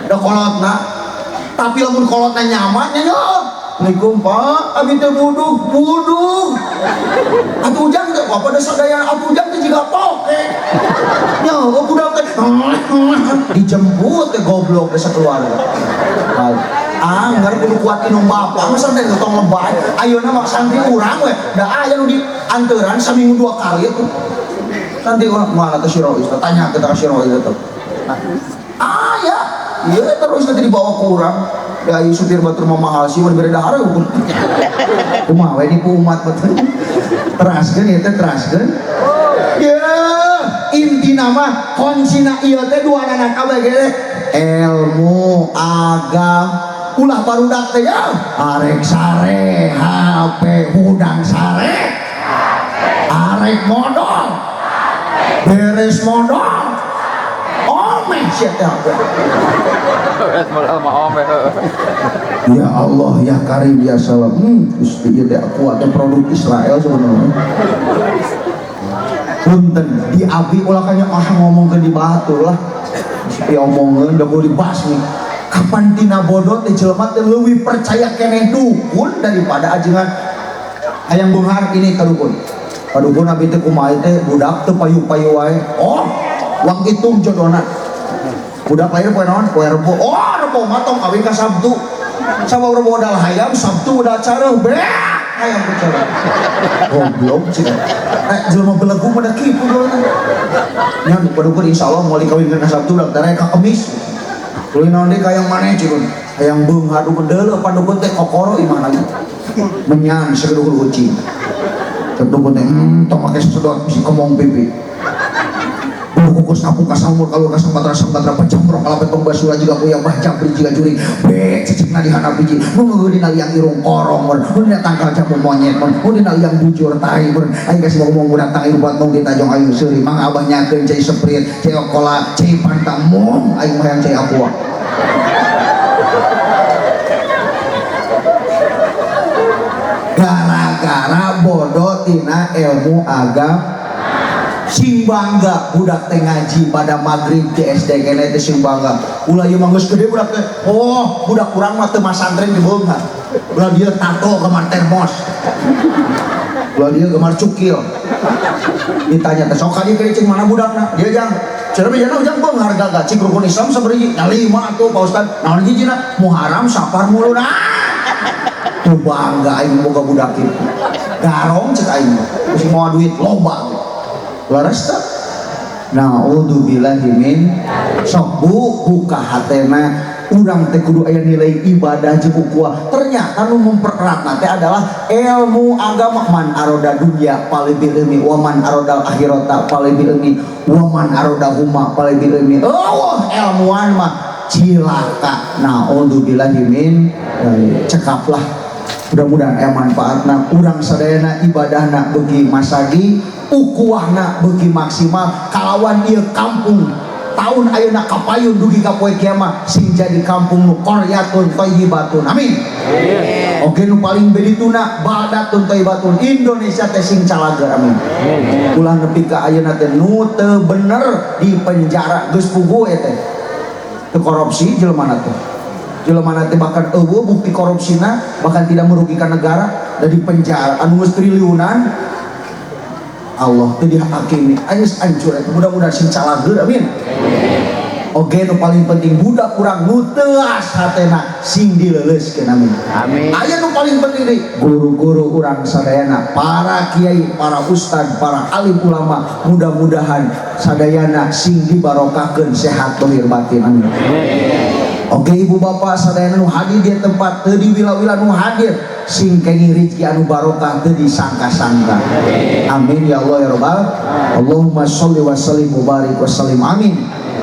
da kolotna tapi lamun kolotna nyaman nya Assalamualaikum Pak, abi teh buduk atuh ujang teh apa da sadaya atuh ujang teh jiga poke nya budak teh dijemput teh goblok desa keluarga anggar kudu kuat inung bapa masa teh tong lebay ayeuna mah santri urang we da aya nu di anteuran saminggu 2 kali tuh santri urang mana teh si Rois tanya ke si Rois teh aya ieu terus teh dibawa ku urang ya ayu supir batur mamahal sih mun bereda hareup kumaha we di umat betul teraskeun ieu teh teraskeun ya intina mah kuncina ieu teh dua anak kabeh ilmu agama ulah barudak teh ya arek sare HP hudang sare arek modal beres modal omeh sia teh ya Allah ya Karim ya Salam Gusti ieu teh kuat produk Israel sebenarnya punten di abi ulah kanya ngomongkeun di batur lah sepi omongeun da kudu dibahas nih kapan tina bodoh teh jelema teh leuwih percaya keneh dukun daripada ajengan hayang beunghar ini ka dukun padukun abi teh kumaha teh budak teu payu-payu wae oh wang itung jodohna budak lahir poe naon poe Rebo oh Rebo mah tong kawin ka Sabtu sabab Rebo modal hayam Sabtu udah acara beak hayam bicara goblok cik jelema belegu pada kitu nya padukun insyaallah moal dikawinkeun ka Sabtu daftarna ka Kemis tuluy naon deui ka yang maneh cikun hayang beunghar dukun deuleu padukun teh kokoro imah lagi menyan sagedukun ucing dukun teh tong make sedot bisi kemong pipi kukus napu kasamur kalau kasambatra pecamprok kalapet pembasura juga kuyang bah jampri juga juri bek cicikna di hana biji nunggu dina liang irung korong mun dina tangkal jamu monyet mun dina liang bujur tai mun aing kasih ngomong budak tang irubat nung di tajong ayu seuri mang abah nyakeun cai seprit cai kola cai pantamong aing mah yang cai aqua gara-gara bodoh tina ilmu agama. Sing bangga budak teh ngaji pada maghrib di SD kene teh sing bangga. Ulah ieu mah geus gede budak teh. Oh, budak kurang mah teu masantren di beungan. Ulah dia tato gemar termos. Ulah dia gemar cukil. Ditanya teh sok kali cing mana budakna? Dia jang. Cenah bijana ujang beung harga ga cing rukun Islam sabaraha? Nya 5 atuh Pak Ustaz. Naon hijina? Muharram Safar muluna. Tuh bangga aing boga budak kitu. Garong cek aing. Geus moal duit loba. Laras tak? Na'udzubillahi min sok buka hatena urang teh kudu aya nilai ibadah jeung ukuah. Ternyata nu mempererat teh adalah ilmu agama. Man aroda dunya palibil ilmi wa man aroda akhirata palibil ilmi wa man aroda huma palibil ilmi. Oh, ilmuwan mah cilaka. Na'udzubillahi min cekaplah. Mudah-mudahan aya manfaatna urang sadayana ibadahna beuki masagi ukuahna beuki maksimal kalawan ieu kampung tahun ayeuna kapayun dugi ka poe kiamat sing jadi kampung nu qaryatun thayyibatun amin. Oke nu paling bedituna baldatun thayyibatun Indonesia teh sing calager amin. Ulah nepi ka ayeuna teh nu teu bener di penjara geus puguh teh teu korupsi jelema teh. Jelema teh bahkan eueuh bukti korupsina bahkan tidak merugikan negara dari penjara anu geus triliunan Allah teu dihakimi aya hancur eta mudah-mudahan sing calager amin. Oge nu paling penting budak kurang nu teu hatena sing dileuleuskeun amin. Amin. Aya nu paling penting deui guru-guru urang sadayana para kiai, para ustad, para alim ulama mudah-mudahan sadayana sing dibarokahkeun sehat lahir batin amin. Oke ibu bapak sadayana nu hadir di tempat teu di wila-wila nu hadir sing kenging rezeki anu barokah teu disangka-sangka. Amin ya Allah ya rabbal. Allahumma sholli wa sallim wa barik wa sallim amin.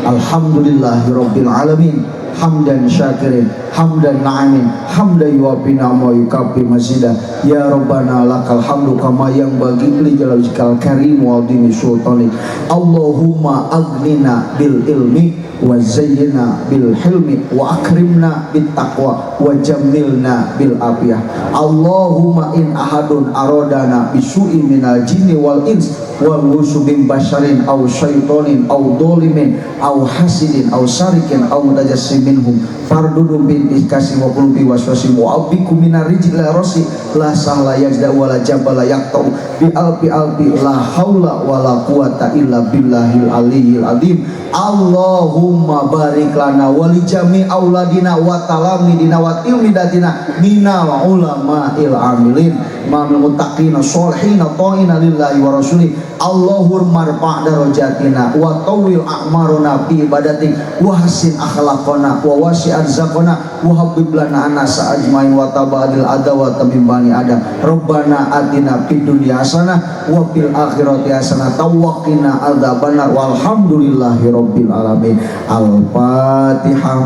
Alhamdulillahirabbil alamin. Hamdan syakirin, hamdan na'imin, hamdan yuwafi ni'ama yukafi masjidah. Ya Rabbana lakal hamdu kama yang bagi li jalalika karim wa adimi sultani. Allahumma aghnina bil ilmi wa zayyina bil hilmi wa akrimna bit taqwa wa jammilna bil afiyah. Allahumma in ahadun aradana bisu'i minal jinni wal ins wal wusubin basharin aw syaitonin aw dolimin aw hasidin aw sarikin aw mutajassim minhum fardudum bin iskasi wa qulubi waswasim wa abikum minar rijil la rasi la sahla yajda wa la jabala yaqtau bi albi la haula wa la quwata illa billahil aliyyil azim. Allahumma barik lana wa li jami auladina wa talamidina wa ilmidatina minal ulama'il amilin ma'al muttaqina sholihin ta'ina lillahi wa rasulih. Allahumma marfa' darajatina wa tawil a'maruna fi ibadatik wa hasin akhlaqana wa wasi' arzaqana wa habib lana anasa ajmain wa tabadil adawata min bani adam. Rabbana atina fid dunya hasanah wa fil akhirati hasanah tawaqina adzabannar walhamdulillahi rabbil alamin. Al-Fatihah.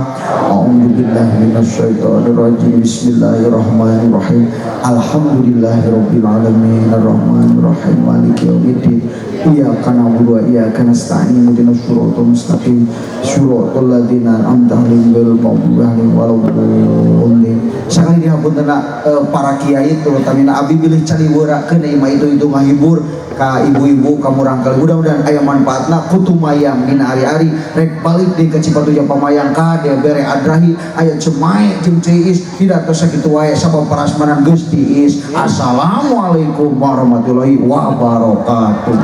A'udzu billahi minasyaitonir rajim. Bismillahirrahmanirrahim. Alhamdulillahi rabbil alamin arrahmanir rahim maliki yaumiddin. Iyyaka na'budu wa iyyaka nasta'in ihdinas siratal mustaqim siratal ladzina an'amta 'alaihim ghairil maghdubi 'alaihim waladdallin. Sakali dihapuntenna para kiai terutama abdi bilih caliweurakeun imah itu ngahibur ka ibu-ibu ka murang kali. Mudah-mudahan aya manfaatna putu mayang dina ari-ari rek balik deui ka Cipatujah pamayang ka dia bere adrahi aya cemae jeung ciis tidak tos sakitu wae sabab parasmanan geus tiis. Assalamualaikum warahmatullahi wabarakatuh.